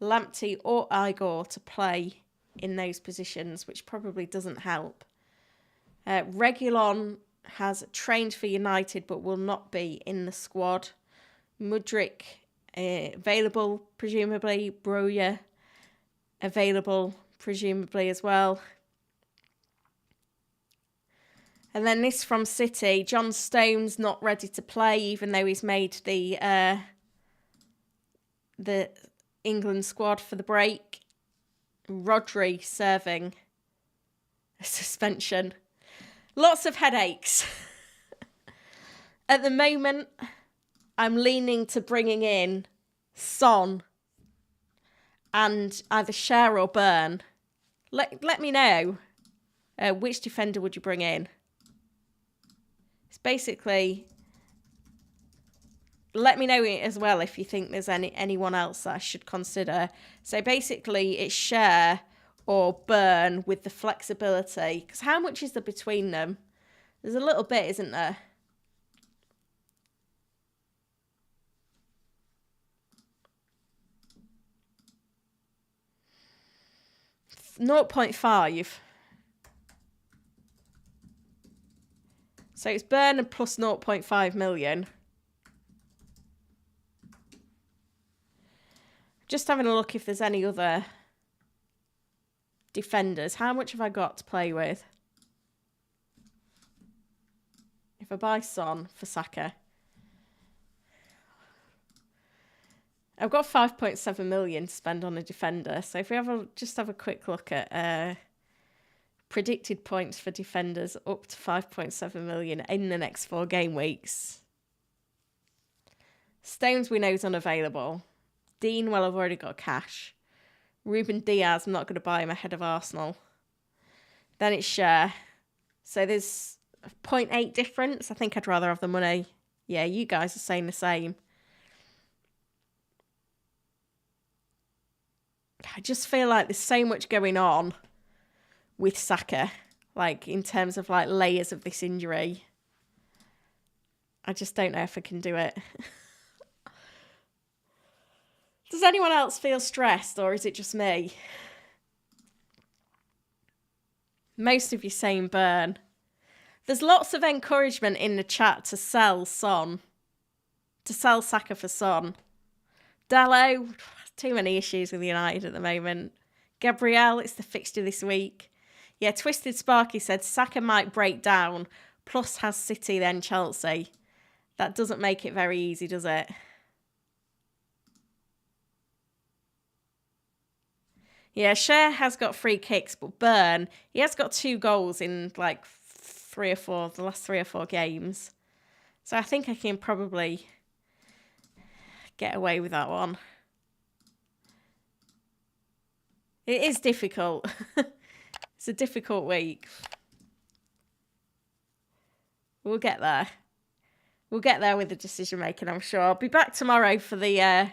Lamptey or Igor to play in those positions, which probably doesn't help. Reguilon has trained for United but will not be in the squad. Mudryk available, presumably. Broja available, presumably as well. And then this from City. John Stones not ready to play, even though he's made the England squad for the break. Rodri serving a suspension. Lots of headaches. At the moment, I'm leaning to bringing in Son and either Schär or Burn. Let me know which defender would you bring in. It's basically, let me know as well if you think there's anyone else that I should consider. So basically it's Schär or Burn with the flexibility. Because how much is there between them? There's a little bit, isn't there? .5. So it's Burn and plus 0.5 million. Just having a look if there's any other defenders. How much have I got to play with? If I buy Son for Saka, I've got 5.7 million to spend on a defender. So if we just have a quick look at predicted points for defenders up to 5.7 million in the next 4 game weeks. Stones we know is unavailable. Dean, well, I've already got cash. Ruben Diaz, I'm not going to buy him ahead of Arsenal. Then it's Schär. So there's a 0.8 difference. I think I'd rather have the money. Yeah, you guys are saying the same. I just feel like there's so much going on with Saka, like in terms of like layers of this injury. I just don't know if I can do it. Does anyone else feel stressed, or is it just me? Most of you saying Burn. There's lots of encouragement in the chat to sell Son. To sell Saka for Son. Dallo, too many issues with United at the moment. Gabriel, it's the fixture this week. Yeah, Twisted Sparky said Saka might break down, plus has City then Chelsea. That doesn't make it very easy, does it? Yeah, Schär has got free kicks, but Burn, he has got 2 goals in like the last 3 or 4 games. So I think I can probably get away with that one. It is difficult. It's a difficult week. We'll get there. We'll get there with the decision making, I'm sure. I'll be back tomorrow for the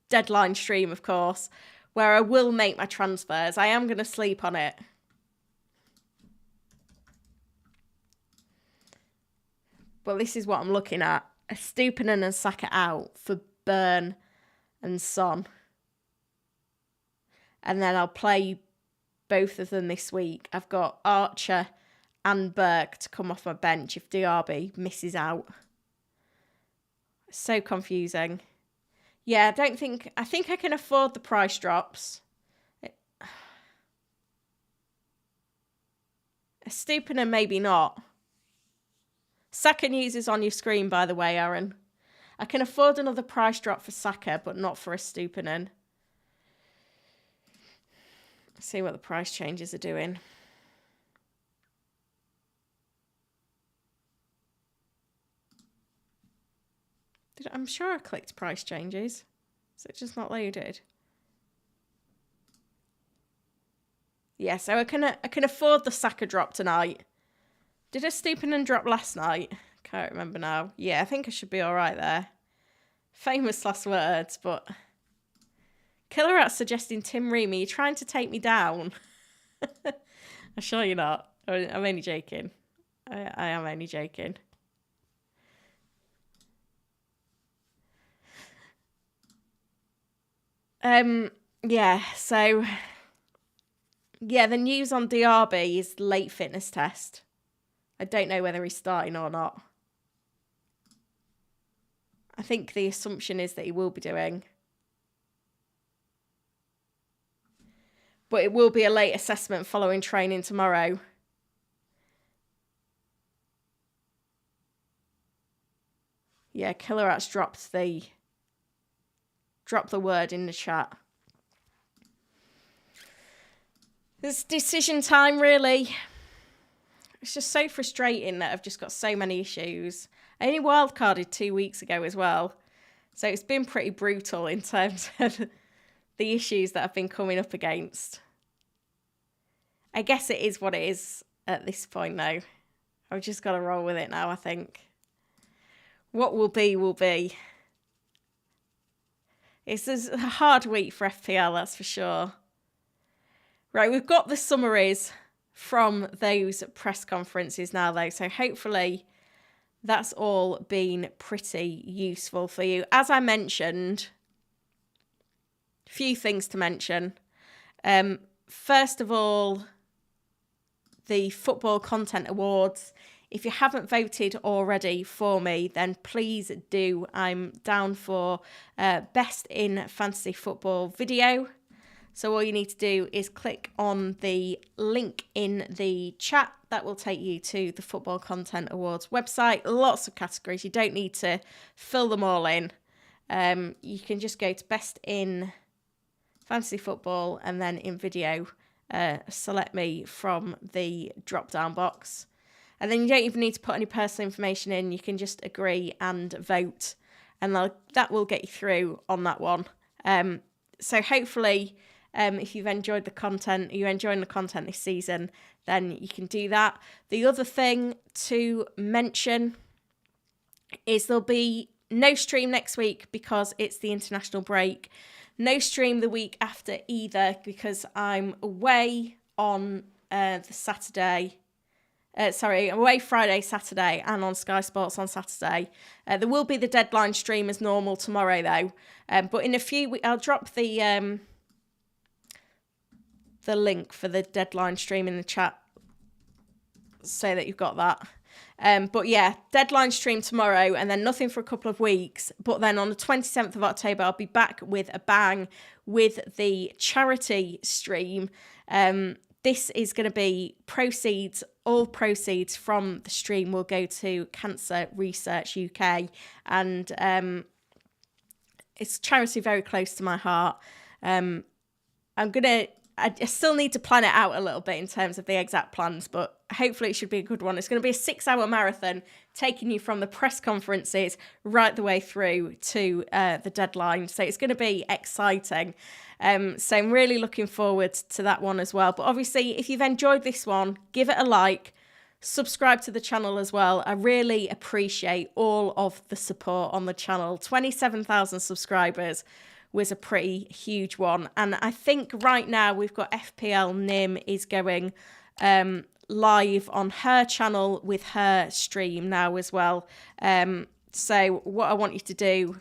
deadline stream, of course, where I will make my transfers. I am going to sleep on it. But this is what I'm looking at. Estupiñán and Saka out for Burn and Son. And then I'll play both of them this week. I've got Archer and Burke to come off my bench if Diaby misses out. So confusing. Yeah, I think I can afford the price drops. Estupiñán maybe not. Saka news is on your screen, by the way, Aaron. I can afford another price drop for Saka, but not for Estupiñán. See what the price changes are doing. I'm sure I clicked price changes. Is it just not loaded? Yeah, so I can afford the Saka drop tonight Did I stoop in and drop last night? Can't remember now. Yeah, I think I should be all right there. Famous last words, but... Killer Rat suggesting Tim Ream, are you trying to take me down? I'm sure you're not. I'm only joking. I am only joking. Yeah, so... Yeah, the news on Diaby is late fitness test. I don't know whether he's starting or not. I think the assumption is that he will be doing. But it will be a late assessment following training tomorrow. Yeah, Killer Rat's dropped the word in the chat. It's decision time, really. It's just so frustrating that I've just got so many issues. I only wildcarded 2 weeks ago as well. So it's been pretty brutal in terms of the issues that I've been coming up against. I guess it is what it is at this point, though. I've just got to roll with it now, I think. What will be, will be. It's a hard week for FPL, that's for sure. Right, we've got the summaries from those press conferences now, though. So hopefully that's all been pretty useful for you. As I mentioned, a few things to mention. First of all, the Football Content Awards. If you haven't voted already for me, then please do. I'm down for Best in Fantasy Football Video. So all you need to do is click on the link in the chat. That will take you to the Football Content Awards website. Lots of categories. You don't need to fill them all in. You can just go to Best in Fantasy Football and then in Video, select me from the drop-down box. And then you don't even need to put any personal information in. You can just agree and vote. And that will get you through on that one. So hopefully... if you've enjoyed the content, you're enjoying the content this season, then you can do that. The other thing to mention is there'll be no stream next week because it's the international break. No stream the week after either because I'm away on the Saturday. I'm away Friday, Saturday, and on Sky Sports on Saturday. There will be the deadline stream as normal tomorrow, though. But in a few weeks, I'll drop the link for the deadline stream in the chat so that you've got that. But yeah, deadline stream tomorrow and then nothing for a couple of weeks. But then on the 27th of October, I'll be back with a bang with the charity stream. This is going to be all proceeds from the stream will go to Cancer Research UK. And it's a charity very close to my heart. I still need to plan it out a little bit in terms of the exact plans, but hopefully it should be a good one. It's going to be a 6-hour marathon taking you from the press conferences right the way through to the deadline. So it's going to be exciting. So I'm really looking forward to that one as well. But obviously, if you've enjoyed this one, give it a like, subscribe to the channel as well. I really appreciate all of the support on the channel. 27,000 subscribers was a pretty huge one. And I think right now we've got FPL Nim is going live on her channel with her stream now as well. So what I want you to do,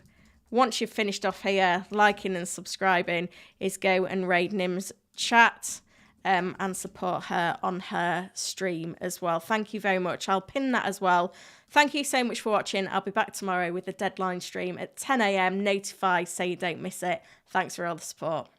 once you've finished off here, liking and subscribing, is go and raid Nim's chat and support her on her stream as well. Thank you very much. I'll pin that as well. Thank you so much for watching. I'll be back tomorrow with the deadline stream at 10 a.m. Notify so you don't miss it. Thanks for all the support.